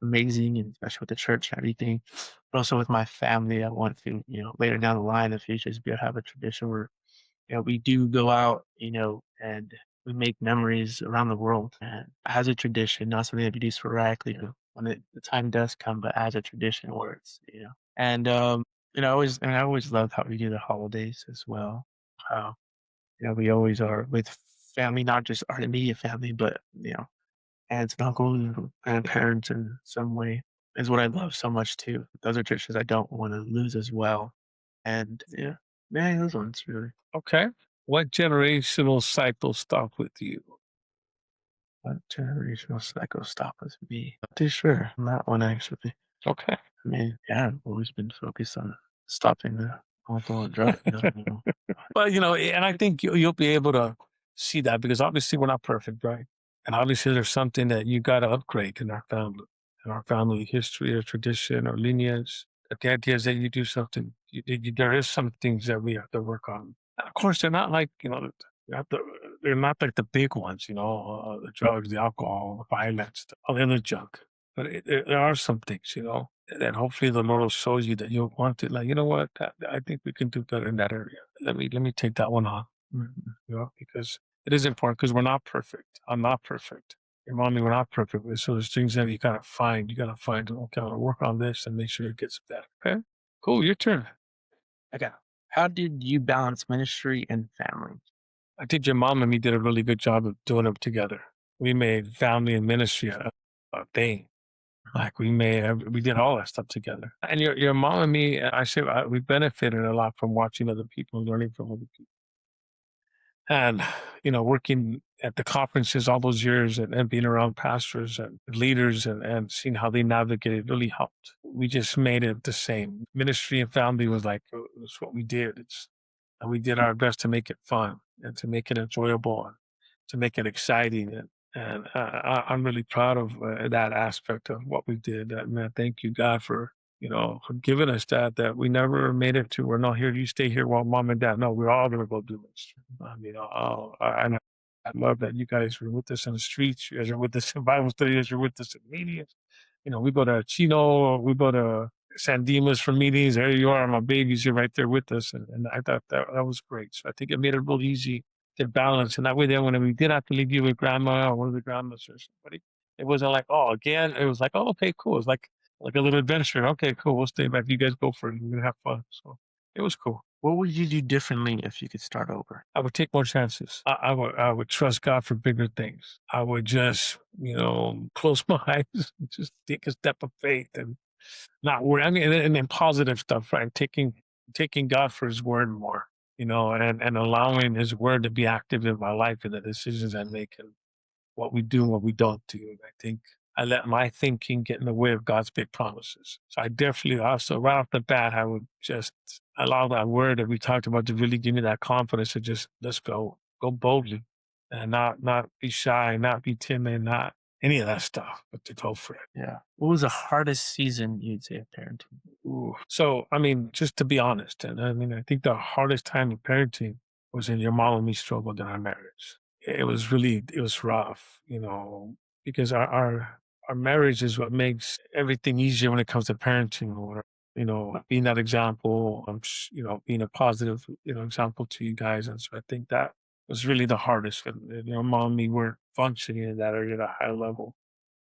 B: amazing, and especially with the church and everything. But also with my family, I want to, later down the line in the future, is be able to have a tradition where, we do go out, and we make memories around the world, and as a tradition, not something that we do sporadically, when the time does come, but as a tradition where it's, and I always love how we do the holidays as well. How, we always are with family, not just our immediate family, but aunts and uncles and grandparents in some way is what I love so much too. Those are traditions I don't want to lose as well. And yeah, those ones really.
A: Okay. What generational cycle stop with you?
B: What generational cycle stop with me? Not too sure on that one actually.
A: Okay.
B: I mean, yeah, I've always been focused on stopping the alcohol and drug.
A: Well, and I think you'll be able to see that because obviously we're not perfect, right? And obviously there's something that you got to upgrade in our family history or tradition or lineage. But the idea is that you do something. There is some things that we have to work on. And of course, they're not like you have to, they're not like the big ones. The drugs, the alcohol, the violence, all the other junk. But there are some things, that hopefully the Lord will show you that you'll want it. Like, you know what? I think we can do better in that area. Let me take that one on. Because it is important because we're not perfect. I'm not perfect. Your mommy, we're not perfect. So there's things that you gotta find. You gotta find. Okay, I'll work on this and make sure it gets better. Okay, cool. Your turn.
B: Okay. How did you balance ministry and family?
A: I think your mom and me did a really good job of doing them together. We made family and ministry a thing. Like we did all that stuff together. And your mom and me, I say we benefited a lot from watching other people, learning from other people. And, working at the conferences all those years and being around pastors and leaders and seeing how they navigated really helped. We just made it the same. Ministry and family was like, it's what we did. And we did our best to make it fun and to make it enjoyable and to make it exciting. And I'm really proud of that aspect of what we did. Man, thank you, God, for giving us that we never made it to. We're not here. You stay here while mom and dad. No, we're all gonna go do this. I mean, I love that you guys were with us in the streets. You guys are with us in Bible studies. You're with us in meetings. We go to Chino. We go to San Dimas for meetings. There you are, my babies. You're right there with us, and I thought that was great. So I think it made it real easy to balance. And that way, then when we did have to leave you with grandma or one of the grandmas or somebody, it wasn't like, oh, again. It was like, oh, okay, cool. It's like a little adventure. Okay, cool. We'll stay back. You guys go for it. We're gonna have fun. So it was cool.
B: What would you do differently if you could start over?
A: I would take more chances. I would trust God for bigger things. I would just, close my eyes, and just take a step of faith and not worry. I mean, and then positive stuff, right? Taking God for His word more, and allowing His word to be active in my life and the decisions I make and what we do and what we don't do. And I think I let my thinking get in the way of God's big promises. So I definitely also right off the bat, I would just allow that word that we talked about to really give me that confidence to just let's go boldly and not be shy, not be timid, not any of that stuff, but to go for it.
B: Yeah. What was the hardest season you'd say of parenting?
A: Ooh. So, I mean, just to be honest, and I mean, I think the hardest time of parenting was when your mom and me struggled in our marriage. It was rough, because our marriage is what makes everything easier when it comes to parenting or, being that example, being a positive, example to you guys. And so I think that was really the hardest. And your mom and me weren't functioning in that area at a high level,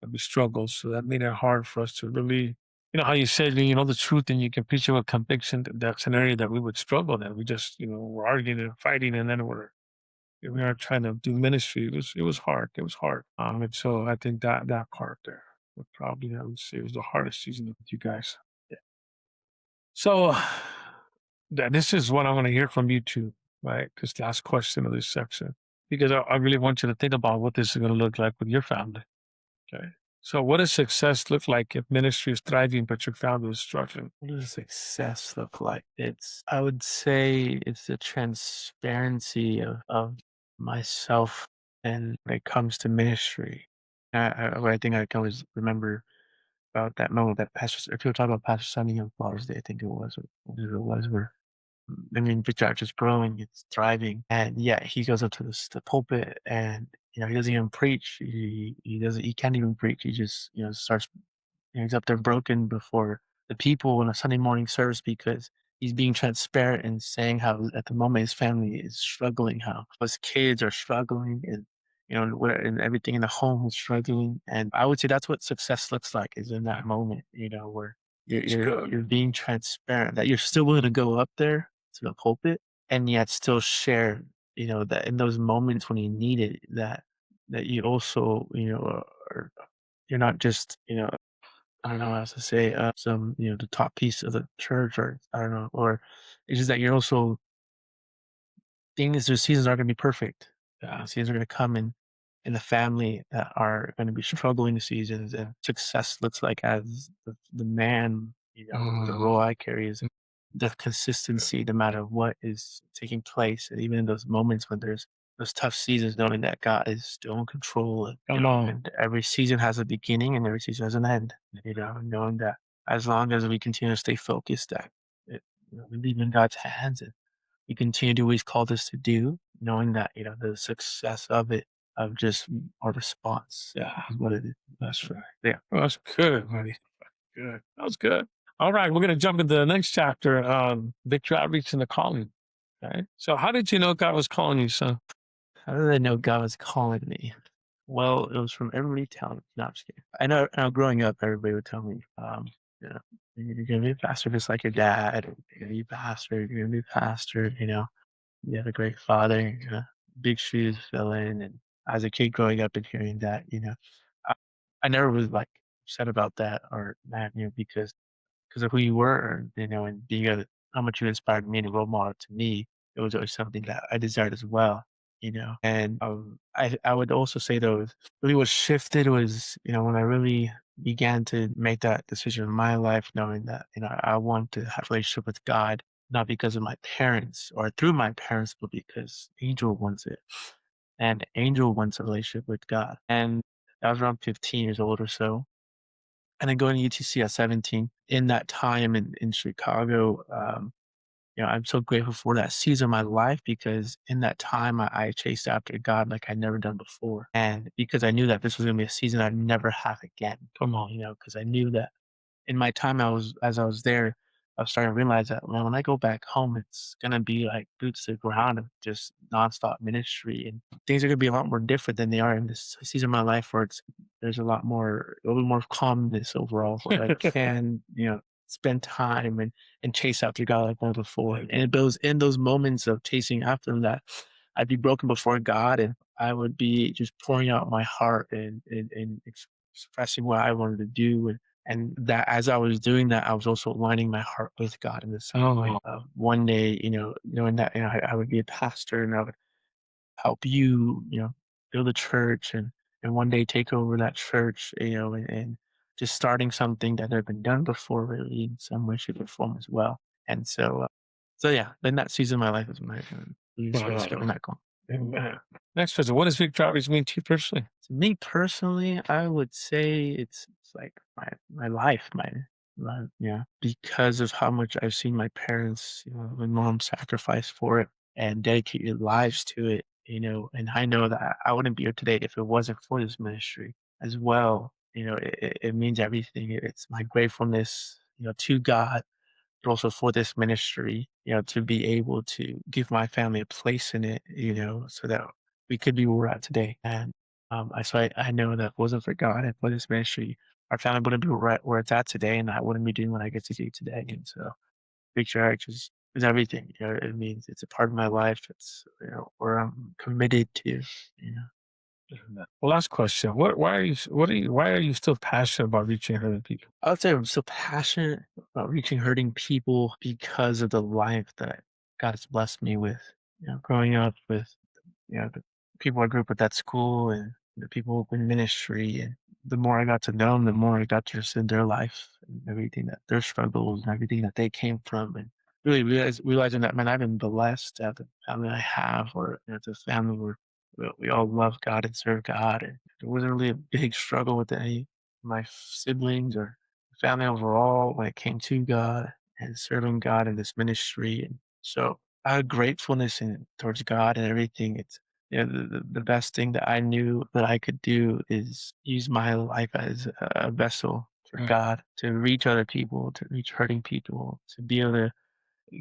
A: and we struggled. So that made it hard for us to really, how you said, the truth and you can preach it with conviction. That's an area that we would struggle in. We just, we're arguing and fighting, and then we are trying to do ministry. It was hard. It was hard. And so I think that part there would probably, I would say, was the hardest season with you guys. Yeah. So this is what I want to hear from you too, right? Because the last question of this section, because I really want you to think about what this is going to look like with your family. Okay. So what does success look like if ministry is thriving but your family is struggling?
B: What does success look like? I would say it's the transparency of myself and when it comes to ministry. What I think I can always remember about that moment that Pastor, if you talk about Pastor Sunday on Father's Day, I think it was, or whatever it was, where I mean, the church is growing, it's thriving, and yeah, he goes up to the pulpit, and he doesn't even preach. He can't even preach. He just starts. He's up there broken before the people in a Sunday morning service because he's being transparent and saying how at the moment his family is struggling, how his kids are struggling, and and everything in the home is struggling. And I would say that's what success looks like is in that moment, where you're
A: It's
B: you're
A: good.
B: you're being transparent, that you're still willing to go up there to the pulpit and yet still share, that in those moments when you need it, that you also, are you're not just, I don't know how else to say, the top piece of the church, or I don't know, or it's just that you're also thing is, their seasons aren't gonna be perfect.
A: Yeah.
B: Seasons are gonna come in the family that are gonna be struggling seasons, and success looks like as the man, the
A: Mm.
B: role I carry is the consistency no matter what is taking place, and even in those moments when there's those tough seasons, knowing that God is still in control, and
A: Come on.
B: and every season has a beginning and every season has an end. Knowing that as long as we continue to stay focused, that we leave in God's hands, and we continue to do what He's called us to do, knowing that the success of it, of just our response,
A: Yeah.
B: is what it is.
A: That's
B: So,
A: right.
B: yeah.
A: Well, that's good, buddy. Good. That was good. All right, we're gonna jump into the next chapter on victory outreach and the calling. Okay. So how did you know God was calling you, son?
B: How did I know God was calling me? Well, it was from everybody telling me. No, I'm just kidding. I know growing up, everybody would tell me, you know, you're gonna be a pastor just like your dad. Or you're gonna be a pastor. You're gonna be a pastor. You have a great father. You're gonna big shoes to fill in. And as a kid growing up and hearing that, I, I never was like upset about that or mad, because of who you were, and being how much you inspired me and a role model to me. It was always something that I desired as well. And I would also say though, really what shifted was, when I really began to make that decision in my life, knowing that, I want to have a relationship with God, not because of my parents or through my parents, but because Angel wants it. And Angel wants a relationship with God. And I was around 15 years old or so, and then going to UTC at 17. In that time in Chicago, I'm so grateful for that season of my life because in that time I chased after God like I'd never done before. And because I knew that this was gonna be a season I'd never have again. Come on, because I knew that in my time as I was there, I was starting to realize that, man, when I go back home, it's gonna be like boots to the ground of just nonstop ministry, and things are gonna be a lot more different than they are in this season of my life where there's a little more calmness overall where I can, spend time and chase after God like never before. And in those moments of chasing after him, that I'd be broken before God, and I would be just pouring out my heart and expressing what I wanted to do, and that as I was doing that, I was also aligning my heart with God in the same way. One day, knowing that I would be a pastor and I would help you, build a church, and one day take over that church, and just starting something that had been done before, really in some way, shape, or form as well. And so yeah, then that season of my life is when I really started discovering that goal.
A: Amen. Next question. What does victory outreach mean to you personally?
B: To me personally, I would say it's like my life, yeah, because of how much I've seen my parents, my mom sacrifice for it and dedicate their lives to it, and I know that I wouldn't be here today if it wasn't for this ministry as well. It means everything. It's my gratefulness, to God but also for this ministry, to be able to give my family a place in it, so that we could be where we're at today. And I know that if it wasn't for God and for this ministry, our family wouldn't be where it's at today, and I wouldn't be doing what I get to do today. And so, big church is everything. It means it's a part of my life. It's where I'm committed to.
A: Well, last question. Why are you still passionate about reaching other people?
B: I would say I'm so passionate about reaching hurting people because of the life that God has blessed me with. Growing up with the people I grew up with at school and the people in ministry, and the more I got to know them, the more I got to understand their life and everything that their struggles and everything that they came from, and really realizing that, man, I've been blessed to have the family I have, or it's a family where we all love God and serve God, and there wasn't really a big struggle with any of my siblings or family overall when it came to God and serving God in this ministry. And so I had gratefulness towards God and everything. It's the best thing that I knew that I could do is use my life as a vessel for God to reach other people, to reach hurting people, to be able to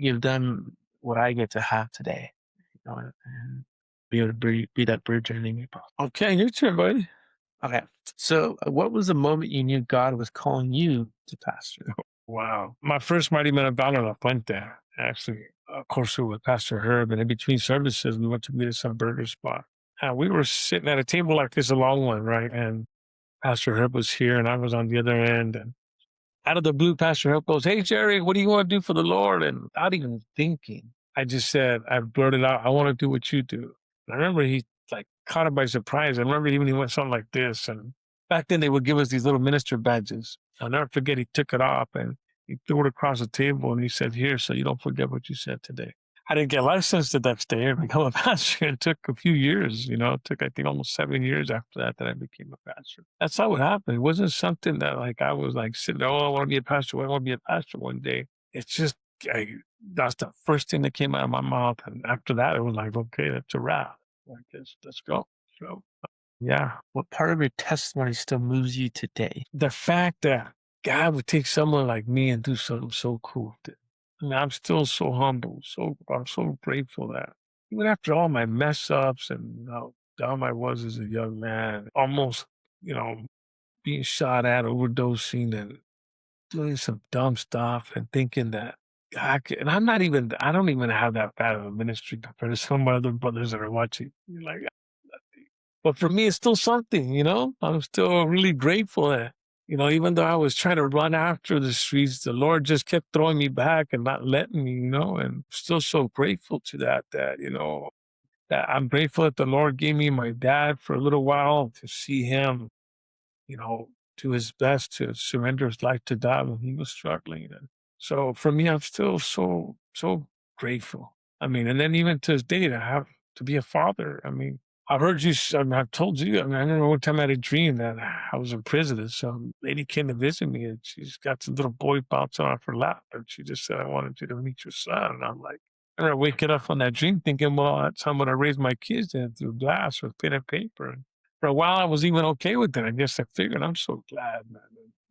B: give them what I get to have today, and be able to be that bridge and anything possible.
A: Okay, your turn, buddy.
B: Okay. So, what was the moment you knew God was calling you to pastor?
A: Wow. My first mighty men of valor La Puente, actually, of course, with Pastor Herb. And in between services, we went to meet at some burger spot. And we were sitting at a table like this, a long one, right? And Pastor Herb was here and I was on the other end. And out of the blue, Pastor Herb goes, "Hey, Jerry, what do you want to do for the Lord?" And without even thinking, I just said, I blurted out, "I want to do what you do." And I remember he like caught it by surprise. I remember even he went something like this. And back then they would give us these little minister badges. I'll never forget, he took it off and he threw it across the table and he said, "Here, so you don't forget what you said today." I didn't get licensed the next day and become a pastor. It took a few years, it took, I think, almost 7 years after that I became a pastor. That's how it happened. It wasn't something that like I was like sitting there, "Oh, I want to be a pastor. I want to be a pastor one day." It's just, that's the first thing that came out of my mouth. And after that, it was like, okay, that's a wrap. I guess let's go. So, yeah.
B: What part of your testimony still moves you today?
A: The fact that God would take someone like me and do something so cool. I mean, I'm still so humble. I'm so grateful that even after all my mess ups and how dumb I was as a young man, almost, you know, being shot at, overdosing and doing some dumb stuff and thinking that and I don't even have that bad of a ministry compared to some of my other brothers that are watching. You're like, but for me, it's still something, I'm still really grateful that, even though I was trying to run after the streets, the Lord just kept throwing me back and not letting me, and still so grateful to that I'm grateful that the Lord gave me my dad for a little while to see him, you know, do his best to surrender his life to God when he was struggling. And so for me, I'm still so grateful. I mean, and then even to this day to have to be a father. I mean, I've heard you, I've told you, I mean, I remember one time I had a dream that I was in prison and some lady came to visit me and she's got some little boy bouncing off her lap. And she just said, "I wanted you to meet your son." And I'm like, I remember waking up from that dream thinking, well, that's how I'm going to raise my kids in through glass with pen and paper. For a while, I was even okay with it. I guess I figured I'm so glad, man,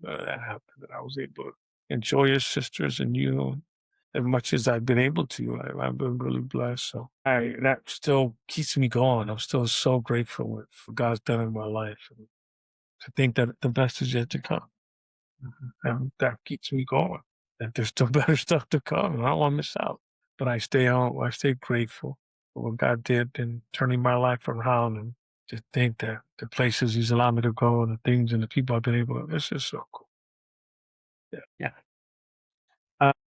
A: that happened, that I was able to enjoy your sisters and you as much as I've been able to. I've been really blessed. So that still keeps me going. I'm still so grateful for God's done in my life. And to think that the best is yet to come. And that keeps me going. That there's still better stuff to come. And I don't want to miss out. But I stay grateful for what God did in turning my life around and to think that the places He's allowed me to go and the things and the people I've been able to, it's just so cool. Yeah.
B: Yeah.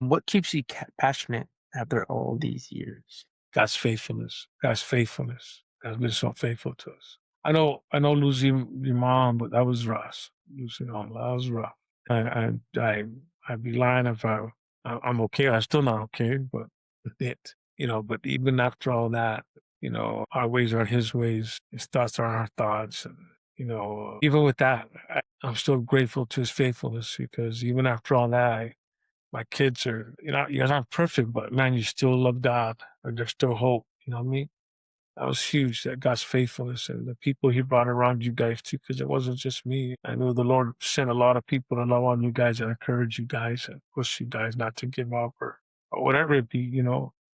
B: What keeps you passionate after all these years?
A: God's faithfulness. God's faithfulness. God's been so faithful to us. I know losing your mom, but that was rough. Losing all that was rough. I'd be lying if I'm okay. I'm still not okay, but with it, but even after all that, our ways aren't his ways. His thoughts are our thoughts. And, even with that, I'm still grateful to his faithfulness because even after all that, my kids are, you're not perfect, but man, you still love God or there's still hope. You know what I mean? That was huge. That God's faithfulness and the people He brought around you guys too, because it wasn't just me. I know the Lord sent a lot of people to love on you guys and encourage you guys and push you guys not to give up or whatever it be,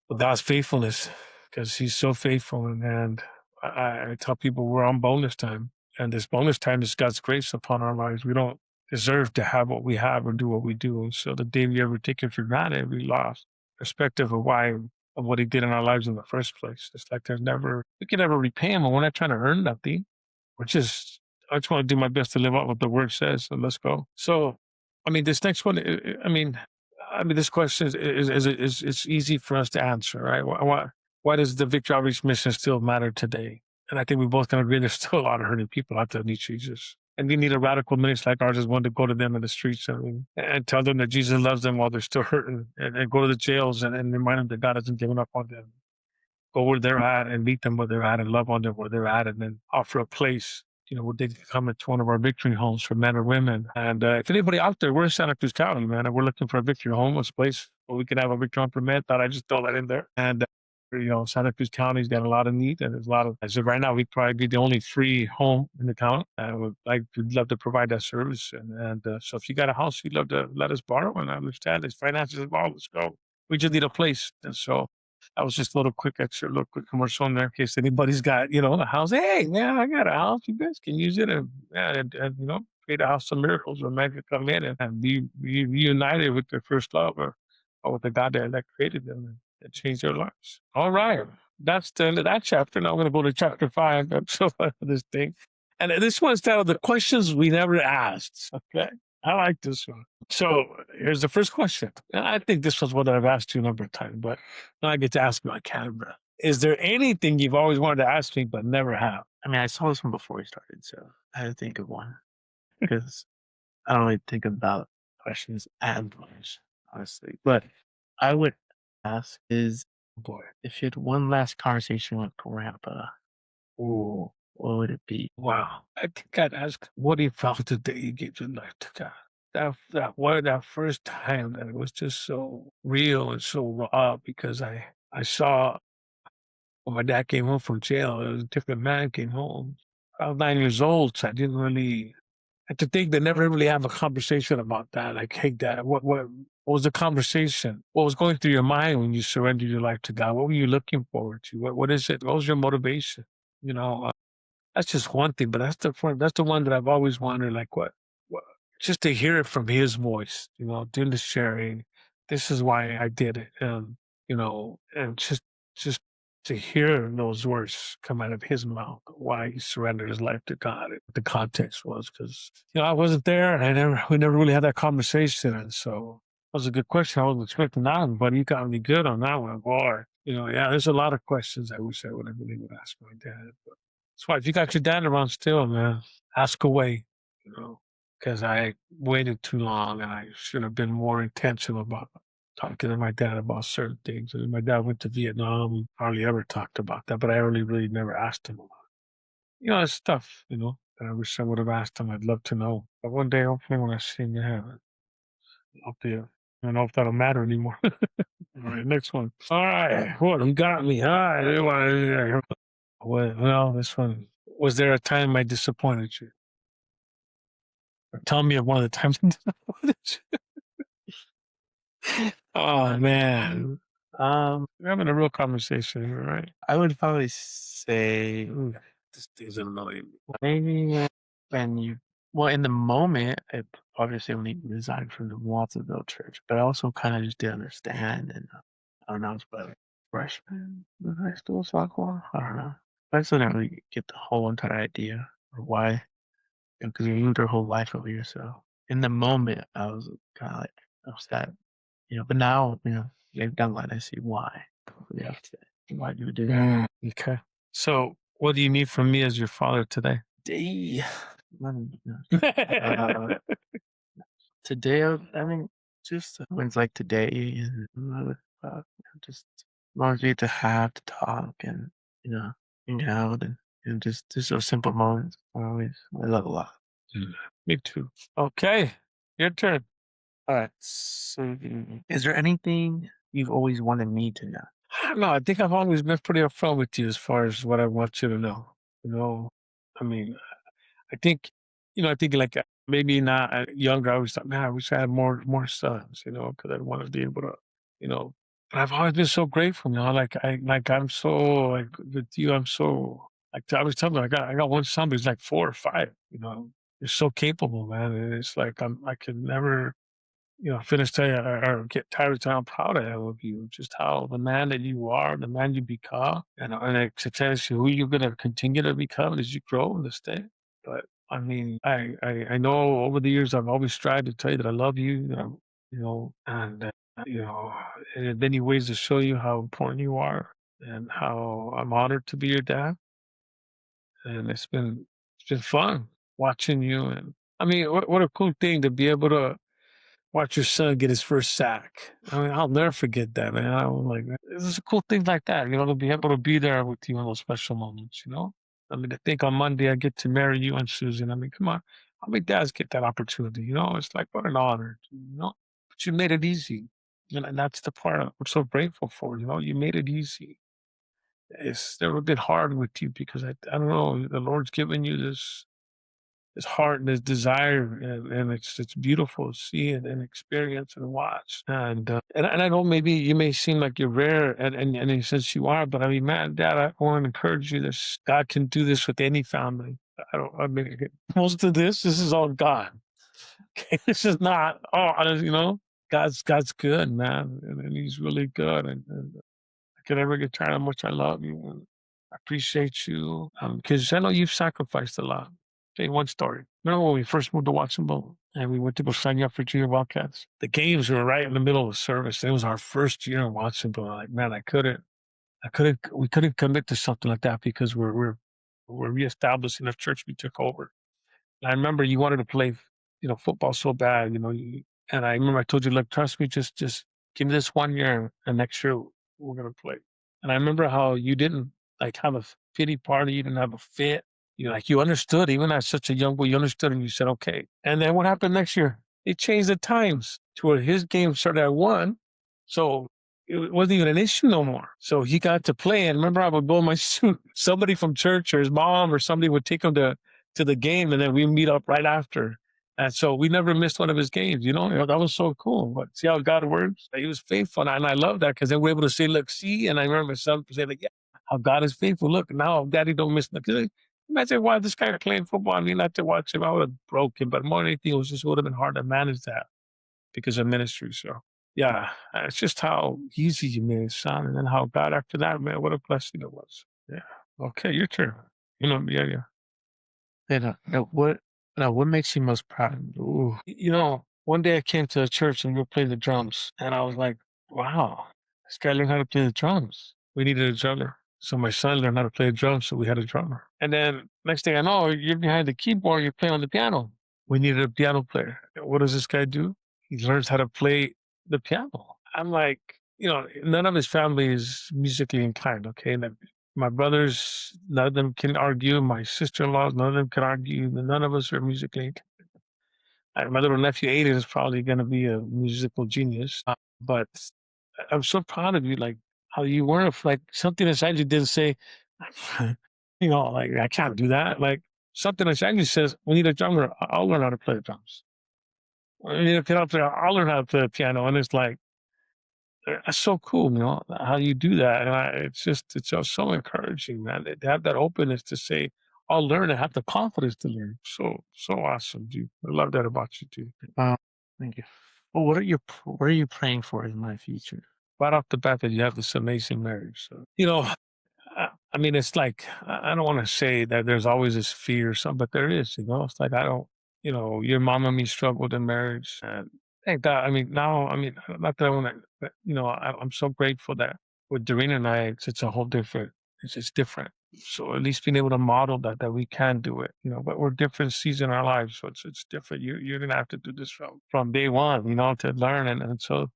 A: But God's faithfulness, because He's so faithful. And I tell people we're on bonus time, and this bonus time is God's grace upon our lives. We don't deserve to have what we have or do what we do. And so the day we ever take it for granted, we lost perspective of what He did in our lives in the first place. It's like we can never repay Him, and we're not trying to earn nothing. We're just, I just want to do my best to live out what the Word says. So let's go. So, this next one, this question is it's easy for us to answer, right? Why does the Victory Outreach mission still matter today? And I think we both can agree there's still a lot of hurting people out there that need Jesus. And we need a radical ministry like ours is one to go to them in the streets and tell them that Jesus loves them while they're still hurting and go to the jails and remind them that God hasn't given up on them. Go where they're at and meet them where they're at and love on them where they're at and then offer a place, where they can come into one of our victory homes for men or women. And if anybody out there, we're in Santa Cruz County, man, and we're looking for a victory homeless place where we can have a victory home for men. Thought I'd just throw that in there. And Santa Cruz County's got a lot of need, and there's a lot of. As of right now, we'd probably be the only free home in the county. We'd love to provide that service, and so if you got a house, you'd love to let us borrow, and I understand there's finances involved. Let's go. We just need a place, and so that was just a little quick commercial in there in case anybody's got a house. Hey, man, I got a house. You guys can use it, and create a house of miracles where men can come in and be reunited with their first love or with the God that created them and changed their lives. All right. That's the end of that chapter. Now I'm going to go to chapter 5 of this thing. And this one's titled The Questions We Never Asked. Okay. I like this one. So here's the first question. And I think this was one that I've asked you a number of times, but now I get to ask you on camera. Is there anything you've always wanted to ask me but never have?
B: I mean, I saw this one before we started, so I had to think of one because I don't really think about questions as much, honestly. But I would ask is
A: Boy.
B: if you had one last conversation with Grandpa,
A: Ooh.
B: what would it be?
A: Wow. I think I'd ask what he felt the day he gave his life to God. That first time that it was just so real and so raw because I saw when my dad came home from jail, it was a different man came home. I was 9 years old, so I didn't really and to think they never really have a conversation about that. Like, hey dad, what was the conversation? What was going through your mind when you surrendered your life to God? What were you looking forward to? What is it? What was your motivation? You know, that's just one thing, but that's the one that I've always wondered, like what just to hear it from his voice, doing the sharing. This is why I did it, and just to hear those words come out of his mouth, why he surrendered his life to God. The context was because I wasn't there, and we never really had that conversation, and so that was a good question. I wasn't expecting that, one, but you got me good on that one, boy. Yeah, there's a lot of questions I wish I would have really would ask my dad. That's why if you got your dad around still, man, ask away, because I waited too long and I should have been more intentional about talking to my dad about certain things. And my dad went to Vietnam, we hardly ever talked about that, but I really never asked him about it. It's stuff, that I wish I would have asked him. I'd love to know. But one day, hopefully, when I see him, yeah, up there. I don't know if that'll matter anymore. All right, next one. All right, what you got me? All right, well, this one. Was there a time I disappointed you? Or tell me of one of the times I disappointed you. Oh man. We're having a real conversation here, right?
B: I would probably say
A: Ooh, this thing's annoying.
B: maybe when you, well, in the moment, I obviously only resigned from the Watsonville church, but I also kind of just didn't understand. And I don't know, it's about freshman in high school, sophomore. I don't know. I still didn't really get the whole entire idea of why, because we lived our whole life over here. So in the moment, I was kind of like upset, but now, they've done that. I see why. Yeah, why do you do that?
A: Okay. So, what do you need from me as your father today?
B: Day. Uh, today, I mean, just wins like today, and just reminds me to have to talk and hang out and just those simple moments. I love a lot.
A: Me too. Okay, your turn.
B: All right. So, is there anything you've always wanted me to know?
A: I don't know. I think I've always been pretty upfront with you as far as what I want you to know. You know, I mean, I think, I think like maybe not younger. I was thought, man, I wish I had more sons. Because I want to be able to, you know. But I've always been so grateful. I'm so like with you. I'm so like I was telling you, I got one son, but he's like 4 or 5. You're so capable, man. And it's like I can never finish telling you or get tired of telling how proud I am of you, just how the man that you are, the man you become, and I to tell you who you're going to continue to become as you grow in this day. But I mean, I know over the years I've always tried to tell you that I love you, and you know, in many ways to show you how important you are and how I'm honored to be your dad. And it's been fun watching you. And I mean, what a cool thing to be able to watch your son get his first sack. I mean, I'll never forget that, man. I was like, this is a cool thing like that, to be able to be there with you in those special moments. I mean, I think on Monday I get to marry you and Susan. I mean, come on. How many dads get that opportunity? It's like, what an honor. But you made it easy. And that's the part I'm so grateful for. You made it easy. It's never been hard with you because I don't know, the Lord's given you this heart and this desire, and it's beautiful to see and experience and watch. And I know maybe you may seem like you're rare, and in a sense you are, but I mean, man, Dad, I want to encourage you. This God can do this with any family. I don't. I mean, most of this is all God. Okay, this is not. God's good, man, and He's really good, and I can never get tired of how much I love you. And I appreciate you because I know you've sacrificed a lot. Tell you one story. Remember when we first moved to Watsonville and we went to go sign you up for Junior Wildcats? The games were right in the middle of the service. It was our first year in Watsonville. Like, man, we couldn't commit to something like that because we're reestablishing the church we took over. I remember you wanted to play, football so bad, and I remember I told you, look, trust me, just give me this 1 year, and next year we're gonna play. And I remember how you didn't like have a pity party, you didn't have a fit. You understood, even as such a young boy, you understood, and you said, okay. And then what happened next year? They changed the times to where his game started at 1, so it wasn't even an issue no more. So he got to play, and remember, I would go in my suit. Somebody from church or his mom or somebody would take him to the game, and then we meet up right after. And so we never missed one of his games. That was so cool. But see how God works? He was faithful. And I love that because then we're able to say, look, see, and I remember my son saying, like, yeah, how God is faithful. Look, now daddy don't miss nothing. Imagine why this guy playing football. I mean, not to watch him, I would have broken, but more than anything, it would have been hard to manage that because of ministry. So yeah, it's just how easy you made it sound. And then how God after that, man, what a blessing it was. Yeah. Okay, your turn. Yeah, yeah.
B: And, what makes you most proud?
A: Ooh. One day I came to a church and we were playing the drums, and I was like, wow, this guy learned how to play the drums. We needed a drummer. So my son learned how to play the drums, so we had a drummer. And then next thing I know, you're behind the keyboard, you're playing on the piano. We needed a piano player. What does this guy do? He learns how to play the piano. I'm like, none of his family is musically inclined, okay? And my brothers, none of them can argue. My sister-in-laws, none of them can argue. None of us are musically inclined. My little nephew Aiden is probably going to be a musical genius, but I'm so proud of you. Like how you weren't like something inside you didn't say, like I can't do that. Like something inside you says, we need a drummer. I'll learn how to play the drums. We need a piano player. I'll learn how to play the piano. And it's like that's so cool, how you do that. And it's just so encouraging, man. To have that openness to say, I'll learn and have the confidence to learn. So awesome, dude. I love that about you, too.
B: Uh, Thank you. Well, what are you praying for in my future?
A: Right off the bat that you have this amazing marriage. So, I mean, it's like, I don't want to say that there's always this fear or something, but there is, it's like, I don't, your mom and me struggled in marriage. And thank God. I mean, now, I mean, not that I want to, but, I'm so grateful that with Doreen and I, it's a whole different, it's just different. So at least being able to model that we can do it, but we're different seasons in our lives. So it's different. You're going to have to do this from day one, to learn. And so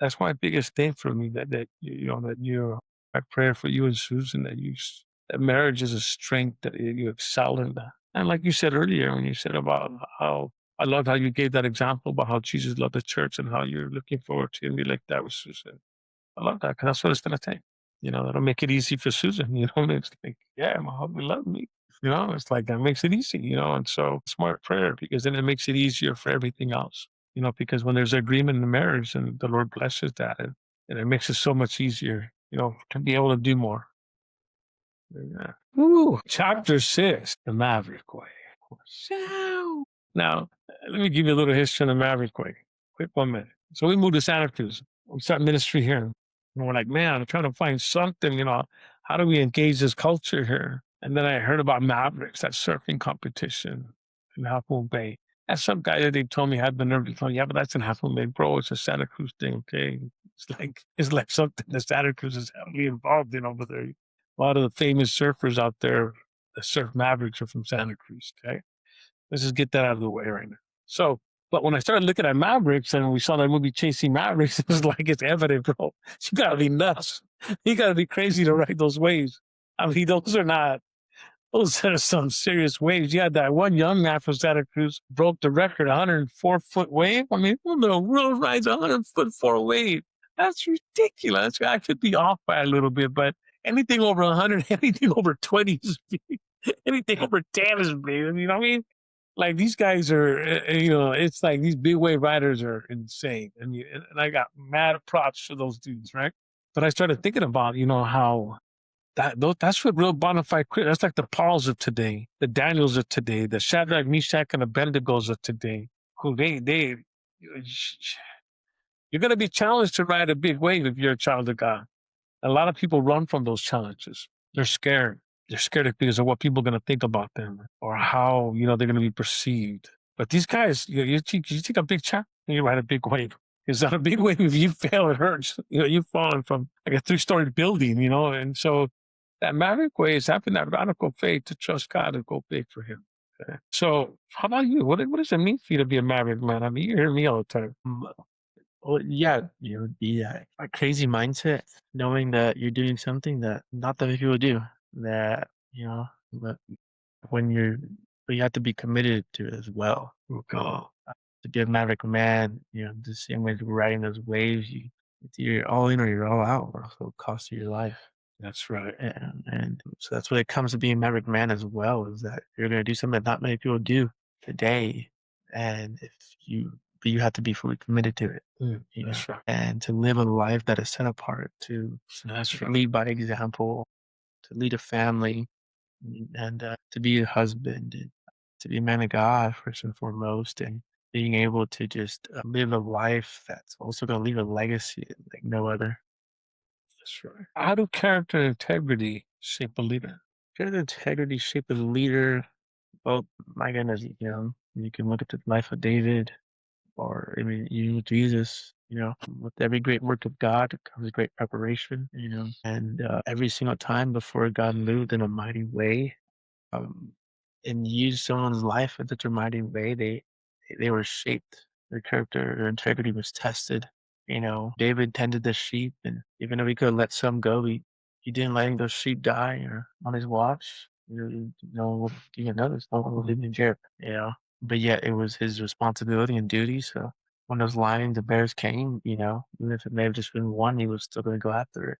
A: that's my biggest thing for me that that you my prayer for you and Susan that marriage is a strength that you excel in that. And like you said earlier, when you said about how I love how you gave that example about how Jesus loved the church and how you're looking forward to be like that with Susan. I love that because that's what it's gonna take. That'll make it easy for Susan. It's like, yeah, my hubby loves me. It's like that makes it easy. And so smart prayer because then it makes it easier for everything else. Because when there's agreement in the marriage and the Lord blesses that, and it makes it so much easier. To be able to do more. Yeah. Ooh, chapter 6, the Maverick Way. So, now, let me give you a little history on the Maverick Way. Quick 1 minute. So we moved to Santa Cruz. We start ministry here. And we're like, man, I'm trying to find something, how do we engage this culture here? And then I heard about Mavericks, that surfing competition in Half Moon Bay. And some guy that they told me had the nerve to tell me, yeah, but that's in Half Moon Bay, bro. It's a Santa Cruz thing, okay? It's like something that Santa Cruz is heavily involved in over there. A lot of the famous surfers out there, the surf Mavericks, are from Santa Cruz, okay? Let's just get that out of the way right now. So, but when I started looking at Mavericks and we saw that movie Chasing Mavericks, it was like it's evident, bro. You gotta be nuts. You gotta be crazy to ride those waves. I mean, those are some serious waves. You had that one young man from Santa Cruz broke the record, 104-foot wave. I mean, who in the world rides a 100-foot wave? That's ridiculous. I could be off by a little bit, but anything over 100, anything over 20 is big. Anything over 10 is big. You know what I mean? Like these guys are, it's like these big wave riders are insane. And I got mad props for those dudes, right? But I started thinking about, how that's what real bona fide that's like the Pauls of today, the Daniels of today, the Shadrach, Meshach, and Abednego's of today, who you're going to be challenged to ride a big wave if you're a child of God. A lot of people run from those challenges. They're scared. They're scared because of what people are going to think about them or how, they're going to be perceived. But these guys, you take a big challenge and you ride a big wave. It's not a big wave. If you fail, it hurts. You've fallen from like a 3-story building, and so that Maverick way is having that radical faith to trust God and go big for Him. Okay? So, how about you? What does it mean for you to be a Maverick man? I mean, you hear me all the time.
B: Well, yeah, a crazy mindset, knowing that you're doing something that not that many people do. That but when you're, but you have to be committed to it as well.
A: Okay.
B: To be a maverick man, the same way as riding those waves, it's either all in or you're all out, or else it'll cost you your life.
A: That's right.
B: And so that's what it comes to being a maverick man as well, is that you're going to do something that not many people do today. And but you have to be fully committed to it,
A: That's right.
B: and to live a life that is set apart,
A: That's right.
B: lead by example, to lead a family, and to be a husband, and to be a man of God first and foremost, and being able to just live a life that's also going to leave a legacy like no other.
A: That's right. How do character and integrity shape a leader?
B: Character integrity shape a leader. Well, my goodness, you can look at the life of David, or I mean, Jesus. With every great work of God comes great preparation. And every single time before God moved in a mighty way, um, and used someone's life in such a mighty way, they were shaped. Their character, their integrity was tested. David tended the sheep, and even though he could have let some go, he didn't let those sheep die or on his watch. Even notice no one lived in Jericho. But yet it was his responsibility and duty. So when those lions and bears came, even if it may have just been one, he was still going to go after it.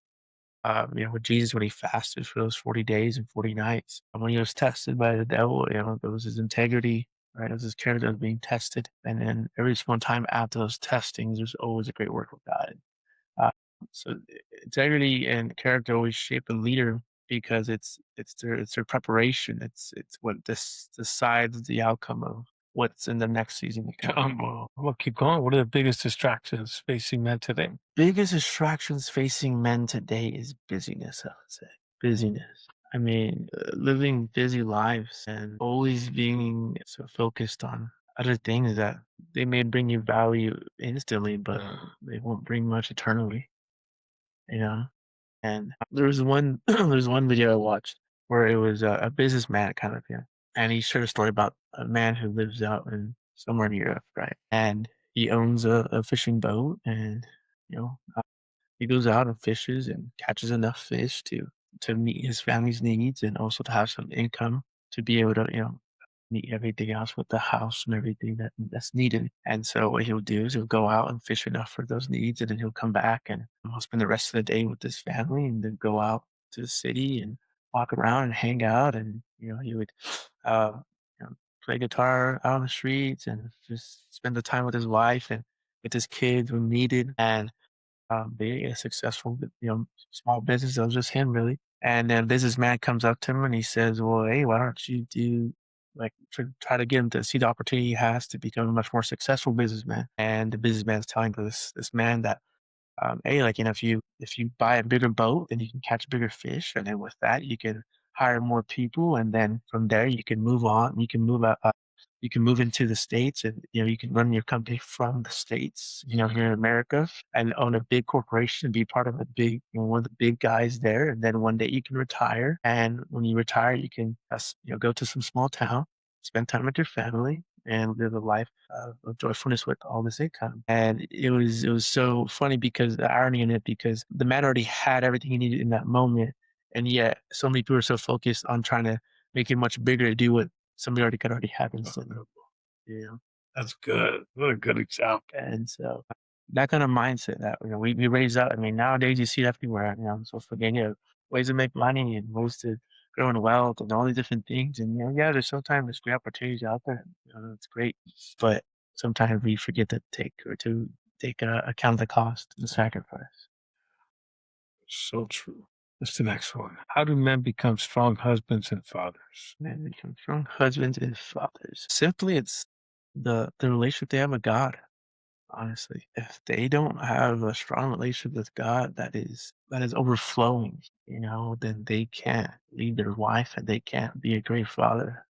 B: With Jesus, when he fasted for those 40 days and 40 nights, and when he was tested by the devil, it was his integrity, right? It was his character that was being tested. And then every single time after those testings, there's always a great work of God. Uh, so integrity and character always shape a leader because it's their preparation. It's what this decides the outcome of what's in the next season to come.
A: Well, keep going. What are the biggest distractions facing men today?
B: Biggest distractions facing men today is busyness, I would say. Busyness. I mean, living busy lives and always being so focused on other things that they may bring you value instantly, but they won't bring much eternally, you know? And there was one, there's one video I watched where it was a businessman kind of thing. And he shared a story about a man who lives out in somewhere in Europe, right? And he owns a fishing boat, and, you know, he goes out and fishes and catches enough fish to meet his family's needs, and also to have some income to be able to, need everything else with the house and everything that's needed. And so what he'll do is he'll go out and fish enough for those needs, and then he'll come back and he'll spend the rest of the day with his family, and then go out to the city and walk around and hang out. And he would uh, play guitar out on the streets and just spend the time with his wife and with his kids when needed. And being a successful, small business. It was just him really. And then a businessman comes up to him and he says, "Well, hey, why don't you do like try to get him to see the opportunity he has to become a much more successful businessman?" And the businessman is telling this man that hey, like, if you buy a bigger boat, then you can catch bigger fish, and then with that, you can hire more people, and then from there, you can move on. You can move into the States, and, you can run your company from the States, here in America, and own a big corporation and be part of a big one of the big guys there, and then one day you can retire, and when you retire, you can, go to some small town, spend time with your family, and live a life of joyfulness with all this income. And it was so funny because the irony in it, because the man already had everything he needed in that moment, and yet so many people are so focused on trying to make it much bigger to do what somebody already could already have instantly. Yeah.
A: That's good. What a good example.
B: And so that kind of mindset that we raise up. I mean, nowadays you see it everywhere. On social media, ways to make money and ways to grow in wealth and all these different things. And yeah, there's great opportunities out there. It's great, but sometimes we forget to take account of the cost and the sacrifice.
A: So true. That's the next one. How do men become strong husbands and fathers?
B: Men become strong husbands and fathers. Simply, it's the relationship they have with God. Honestly, if they don't have a strong relationship with God that is overflowing, then they can't lead their wife and they can't be a great father.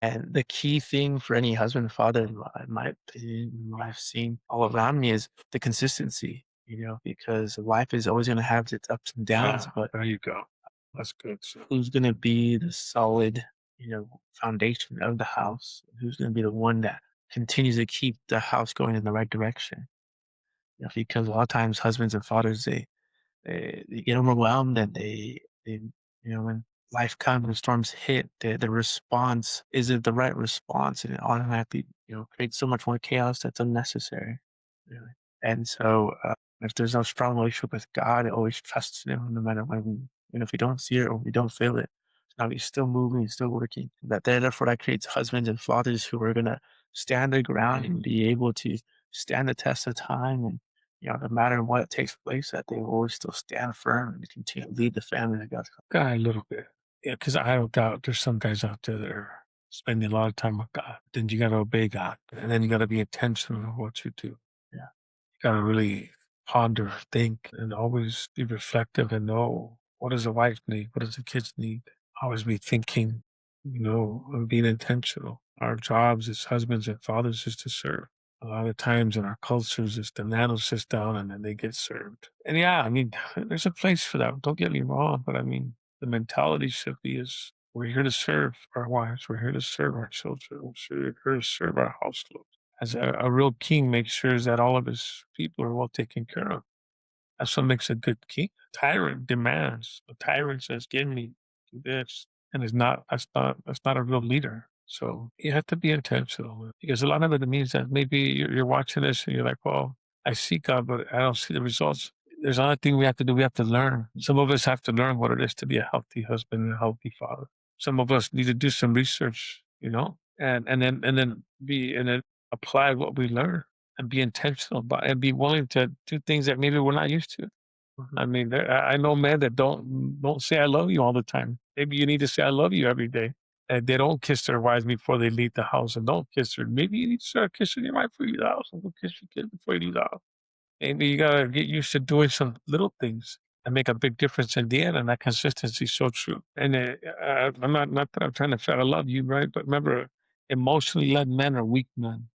B: And the key thing for any husband and father, in my opinion, and what I've seen all around me, is the consistency. Because life is always going to have its ups and downs,
A: Ah,
B: but
A: there you go. That's good. So,
B: who's going to be the solid, foundation of the house? Who's going to be the one that continues to keep the house going in the right direction? Because a lot of times husbands and fathers, they get overwhelmed, and they when life comes and storms hit, the response isn't the right response, and it automatically creates so much more chaos that's unnecessary. Really. And so if there's no strong relationship with God, it always trusts in Him no matter when if we don't see it or we don't feel it. Now He's still moving, He's still working. Therefore that creates husbands and fathers who are gonna stand their ground and be able to stand the test of time. And no matter what takes place, that they will always still stand firm and continue to lead the family that God's called.
A: guy, a little bit. Yeah, because I don't doubt there's some guys out there that are spending a lot of time with God. Then you got to obey God. And then you got to be intentional in what you do.
B: Yeah.
A: You got to really ponder, think, and always be reflective and know what does the wife need? What does the kids need? Always be thinking, and being intentional. Our jobs as husbands and fathers is to serve. A lot of times in our cultures, it's the nano sits down and then they get served. And yeah, I mean, there's a place for that. Don't get me wrong, but I mean, the mentality should be is we're here to serve our wives. We're here to serve our children. We're here to serve our household. As a real king makes sure that all of his people are well taken care of. That's what makes a good king. A tyrant demands. A tyrant says, "Give me, do this," and it's not. That's not a real leader. So you have to be intentional because a lot of it means that maybe you're watching this and you're like, "Well, I see God, but I don't see the results." There's another thing we have to do. We have to learn. Some of us have to learn what it is to be a healthy husband and a healthy father. Some of us need to do some research, and then apply what we learn and be intentional about and be willing to do things that maybe we're not used to. I mean, I know men that don't say "I love you" all the time. Maybe you need to say "I love you" every day. And they don't kiss their wives before they leave the house, and don't kiss her. Maybe you need to start kissing your wife before you leave the house, and go kiss your kid before you leave the house. Maybe you gotta get used to doing some little things that make a big difference in the end, and that consistency is so true. And I'm not that I'm trying to say I love you, right? But remember, emotionally led men are weak men.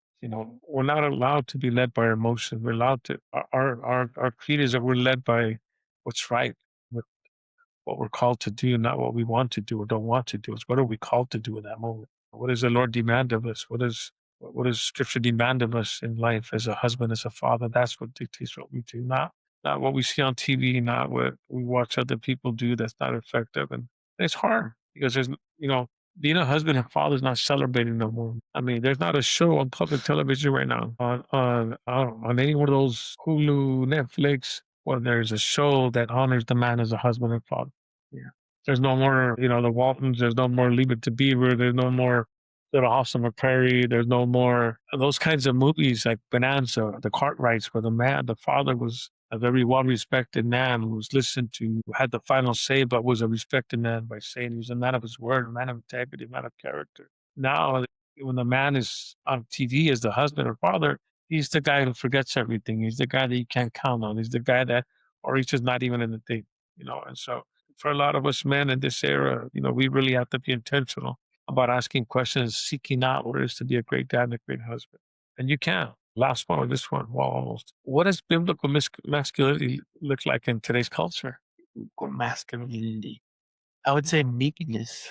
A: We're not allowed to be led by our emotions. We're allowed to. Our creed is that we're led by what's right, what we're called to do, not what we want to do or don't want to do. It's what are we called to do in that moment? What does the Lord demand of us? What does Scripture demand of us in life as a husband, as a father? That's what dictates what we do, not what we see on TV, not what we watch other people do that's not effective. And it's hard because there's being a husband and father is not celebrated no more. I mean, there's not a show on public television right now on any one of those Hulu, Netflix, where there's a show that honors the man as a husband and father. Yeah. There's no more, the Waltons. There's no more Leave It to Beaver. There's no more Little House on the Prairie. There's no more those kinds of movies like Bonanza, the Cartwrights, where the father was a very well-respected man who was listened to, who had the final say, but was a respected man by saying he was a man of his word, a man of integrity, a man of character. Now, when the man is on TV as the husband or father, he's the guy who forgets everything. He's the guy that you can't count on. He's the guy that, or he's just not even in the thing, And so, for a lot of us men in this era, we really have to be intentional about asking questions, seeking out what it is to be a great dad and a great husband. And you can. Last one, or this one, well, almost. What does biblical masculinity look like in today's culture?
B: Or masculinity. I would say meekness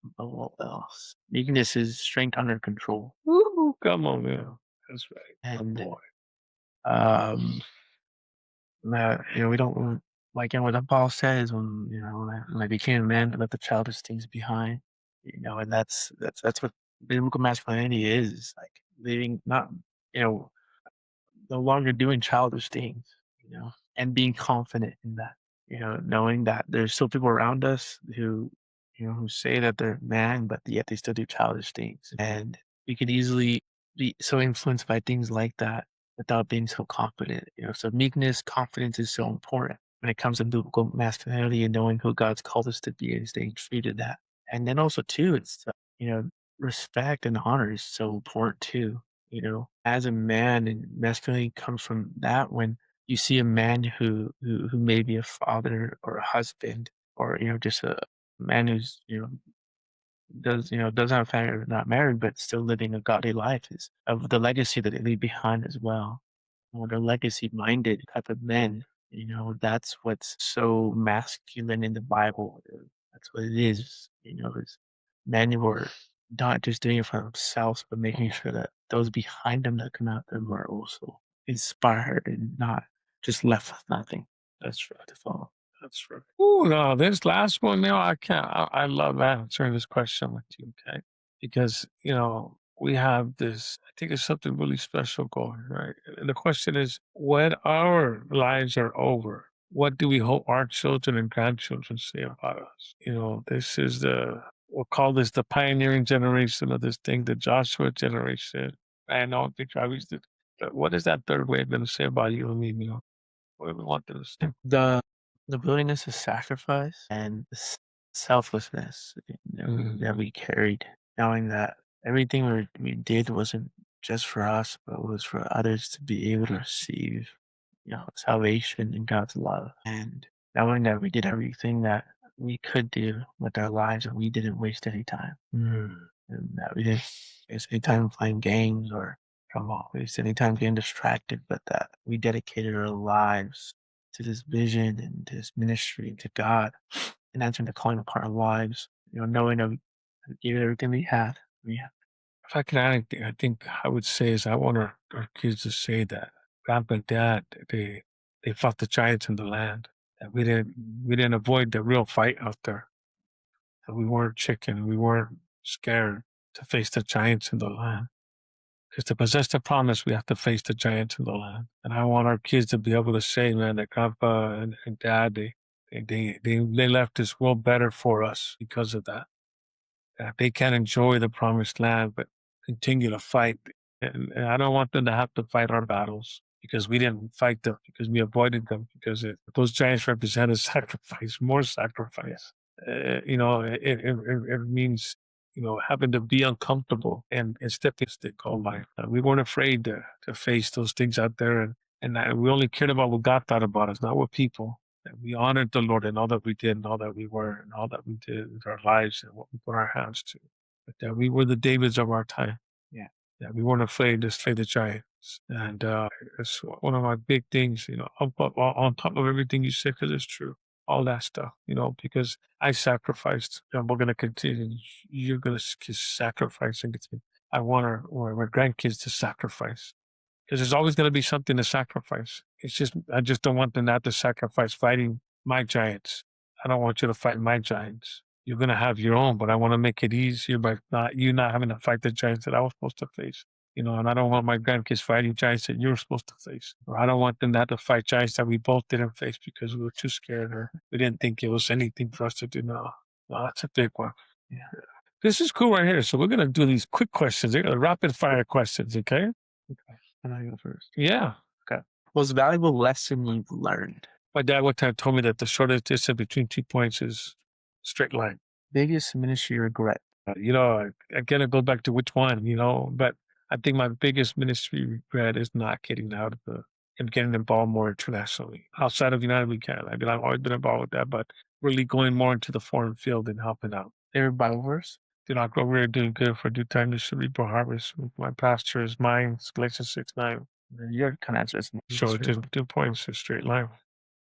B: above all else. Meekness is strength under control.
A: Woo, come on, man. That's right. My
B: And
A: boy.
B: um we don't like what Paul says when I became a man, I left the childish things behind. And that's what biblical masculinity is like living not you know no longer doing childish things, and being confident in that, knowing that there's still people around us who say that they're man, but yet they still do childish things. And we can easily be so influenced by things like that without being so confident. So meekness, confidence is so important when it comes to biblical masculinity and knowing who God's called us to be and staying true to that. And then also too, it's respect and honor is so important too. As a man, and masculinity comes from that when you see a man who may be a father or a husband, or just a man who's doesn't have a family or not married but still living a godly life, is of the legacy that they leave behind as well. Or they're legacy minded type of men. That's what's so masculine in the Bible. That's what it is. Is men who are not just doing it for themselves, but making sure that those behind them that come out them are also inspired and not just left with nothing.
A: That's right.
B: To follow.
A: That's right. Oh no, this last one, I can't. I love answering this question with you, okay? Because we have this. I think it's something really special going right. And the question is, when our lives are over, what do we hope our children and grandchildren say about us? This is we'll call this the pioneering generation of this thing, the Joshua generation. I know, think I used it. But what is that third wave going to say about you and me? What do we want them to say?
B: The willingness to sacrifice and the selflessness that we carried, knowing that everything we did wasn't just for us, but was for others to be able to receive, salvation and God's love. And knowing that we did everything that we could do with our lives and we didn't waste any time. And that we didn't waste any time playing games or waste any time getting distracted, but that we dedicated our lives to this vision and to this ministry to God and answering the calling upon our lives, knowing that we gave it everything we had. Yeah.
A: If I can add anything, I think I would say is I want our kids to say that Grandpa and Dad, they fought the giants in the land. That we didn't avoid the real fight out there. That we weren't chicken. We weren't scared to face the giants in the land. Because to possess the promise, we have to face the giants in the land. And I want our kids to be able to say, man, that Grandpa and Dad, they left this world better for us because of that. That they can enjoy the promised land, but continue to fight. And I don't want them to have to fight our battles because we didn't fight them, because we avoided them, because those giants represent a sacrifice, more sacrifice. It means, having to be uncomfortable and stepping stick all life. We weren't afraid to face those things out there. And we only cared about what God thought about us, not what people. That we honored the Lord in all that we did and all that we were and all that we did with our lives and what we put our hands to. But that we were the Davids of our time.
B: Yeah.
A: That we weren't afraid to slay the giants. And it's one of my big things, on top of everything you said, because it's true. All that stuff, because I sacrificed and we're going to continue. You're going to sacrifice and continue. I want our grandkids to sacrifice because there's always going to be something to sacrifice. I just don't want them to have to sacrifice fighting my giants. I don't want you to fight my giants. You're gonna have your own, but I want to make it easier by not having to fight the giants that I was supposed to face. And I don't want my grandkids fighting giants that you're supposed to face. Or I don't want them to have to fight giants that we both didn't face because we were too scared or we didn't think it was anything for us to do. No, no, that's a big one. Yeah. This is cool right here. So we're gonna do these quick questions. They're rapid fire questions, okay?
B: Okay. And I go first.
A: Yeah.
B: Okay. Most valuable lesson you've learned?
A: My dad one time told me that the shortest distance between 2 points is straight line.
B: Biggest ministry regret?
A: Again, it goes back to which one, but I think my biggest ministry regret is not getting out of and getting involved more internationally. Outside of United We Can. I mean, I've always been involved with that, but really going more into the foreign field and helping out.
B: Favorite Bible verse?
A: Do not grow weary doing good, for due time you should reap a harvest. My pasture is mine, Galatians 6:9.
B: Your kind of answer is
A: So just 2 points, a straight line.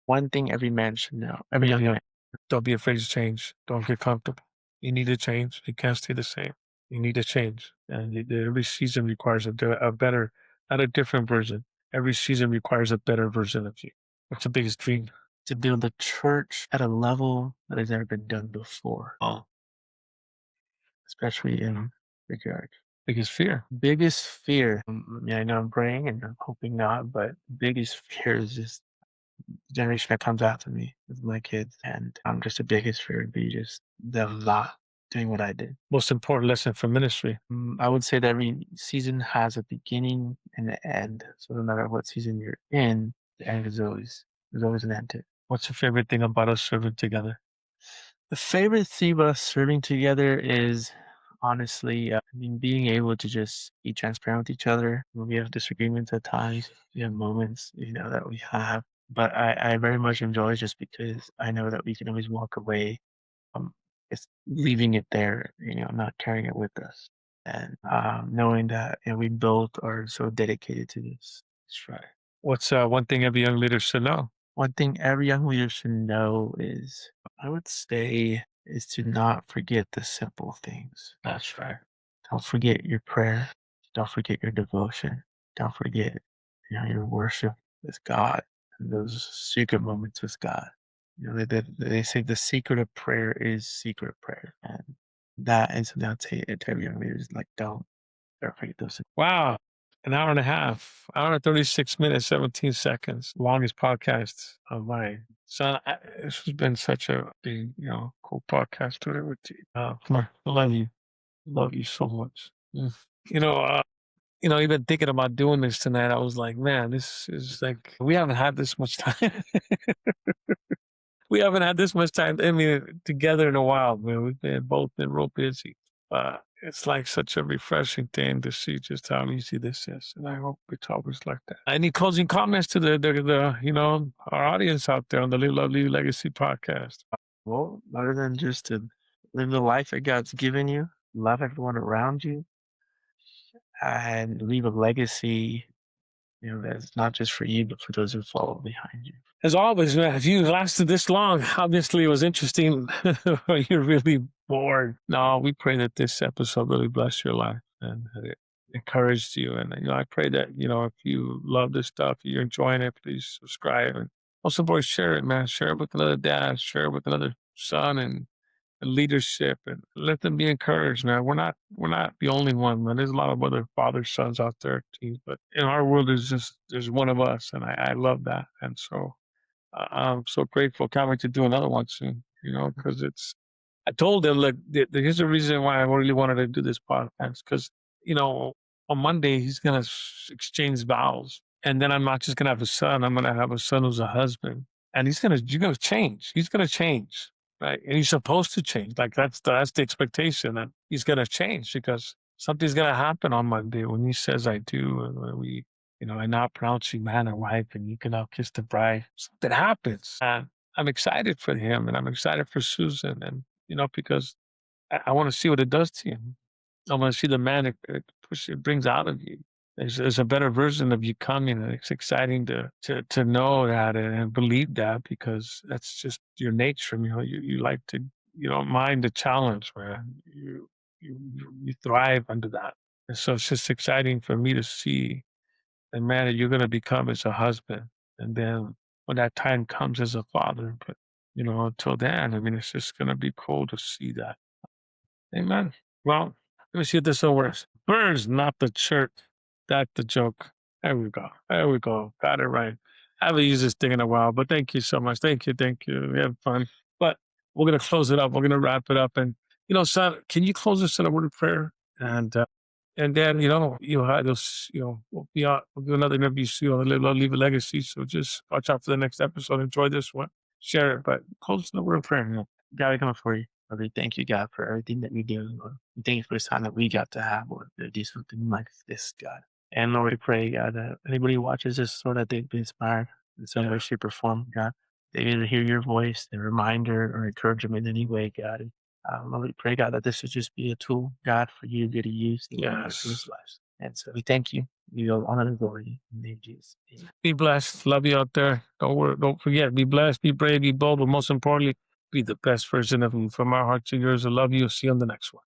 B: one thing every man should know. Every young man.
A: Don't be afraid to change. Don't get comfortable. You need to change. You can't stay the same. You need to change. And every season requires a better, not a different version. Every season requires a better version of you. What's the biggest dream?
B: To build a church at a level that has never been done before.
A: Oh,
B: Especially in regard.
A: biggest fear.
B: Biggest fear. Yeah, I know I'm praying and I'm hoping not, but biggest fear is just the generation that comes after me with my kids. And I'm just the biggest fear would be just them not doing what I did.
A: Most important lesson for ministry.
B: I would say that every season has a beginning and an end. So no matter what season you're in, the end is always there's always an end to it.
A: What's your favorite thing about us serving together?
B: The favorite thing about us serving together is honestly, being able to just be transparent with each other. When we have disagreements at times, we have moments, that we have. But I very much enjoy it just because I know that we can always walk away, just leaving it there, not carrying it with us. And knowing that we both are so dedicated to this.
A: That's right. What's one thing every young leader should know?
B: One thing every young leader should know is, I would say, is to not forget the simple things.
A: That's right.
B: Don't forget your prayer. Don't forget your devotion. Don't forget, your worship with God and those secret moments with God. They say the secret of prayer is secret prayer, and that is something I'd say to every young leader is like, don't ever forget those.
A: Wow. An hour and a half, hour and 36 minutes, 17 seconds. Longest podcast of mine. So this has been such a big, cool podcast to it with you. Come on. I love you. Love you so much. Mm. Even thinking about doing this tonight, I was like, man, this is like, we haven't had this much time. We haven't had this much time, together in a while, man. Both been real busy. It's like such a refreshing thing to see just how easy this is. And I hope it's always like that. Any closing comments to our audience out there on the Live Love Leave Legacy podcast?
B: Well, other than just to live the life that God's given you, love everyone around you, and leave a legacy, that's not just for you, but for those who follow behind you.
A: As always, man, if you lasted this long, obviously it was interesting or you're really bored. No, we pray that this episode really blessed your life and that it encouraged you. And, I pray that, if you love this stuff, you're enjoying it, please subscribe. And also, boys, share it, man. Share it with another dad, share it with another son and leadership, and let them be encouraged, man. We're not the only one, man. There's a lot of other fathers, sons out there too, but in our world there's one of us, and I love that. And so I'm so grateful. Can't wait to do another one soon, because I told them, look, here's the reason why I really wanted to do this podcast, because, on Monday, he's going to exchange vows. And then I'm not just going to have a son, I'm going to have a son who's a husband. And you're going to change. He's going to change, right? And he's supposed to change. Like that's the expectation that he's going to change, because something's going to happen on Monday when he says I do. And when I now pronounce you man or wife, and you can now kiss the bride. Something happens. And I'm excited for him, and I'm excited for Susan, and, because I want to see what it does to you. I want to see the man it brings out of you. There's a better version of you coming, and it's exciting to know that and believe that, because that's just your nature. You like to, you don't mind the challenge, man. You thrive under that. And so it's just exciting for me to see the man that you're going to become as a husband. And then when that time comes as a father, but until then, I mean, it's just going to be cool to see that. Amen. Well, let me see if this one works. Birds, not the church. That's the joke. There we go. There we go. Got it right. I haven't used this thing in a while, but thank you so much. Thank you. Thank you. We had fun. But we're going to close it up. We're going to wrap it up. And, son, can you close us in a word of prayer? And then, you had those, we'll be out, we'll do another interview soon, leave a legacy. So just watch out for the next episode. Enjoy this one. Share it, but close us in a word of prayer.
B: God, we come before you. Lord, we thank you, God, for everything that you do, Lord. We thank you for this time that we got to have, Lord, to do something like this, God. And Lord, we pray, God, that anybody who watches this, Lord, that they'd be inspired in some way, shape, or form, God. They either hear your voice, a reminder, or encourage them in any way, God. And, Lord, we pray, God, that this would just be a tool, God, for you to get to use in other people's
A: Yes.
B: lives. And so we thank you. We give honor and glory in the name of Jesus. Amen.
A: Be blessed. Love you out there. Don't worry. Don't forget. Be blessed. Be brave. Be bold. But most importantly, be the best version of you. From our heart to yours, I love you. See you on the next one.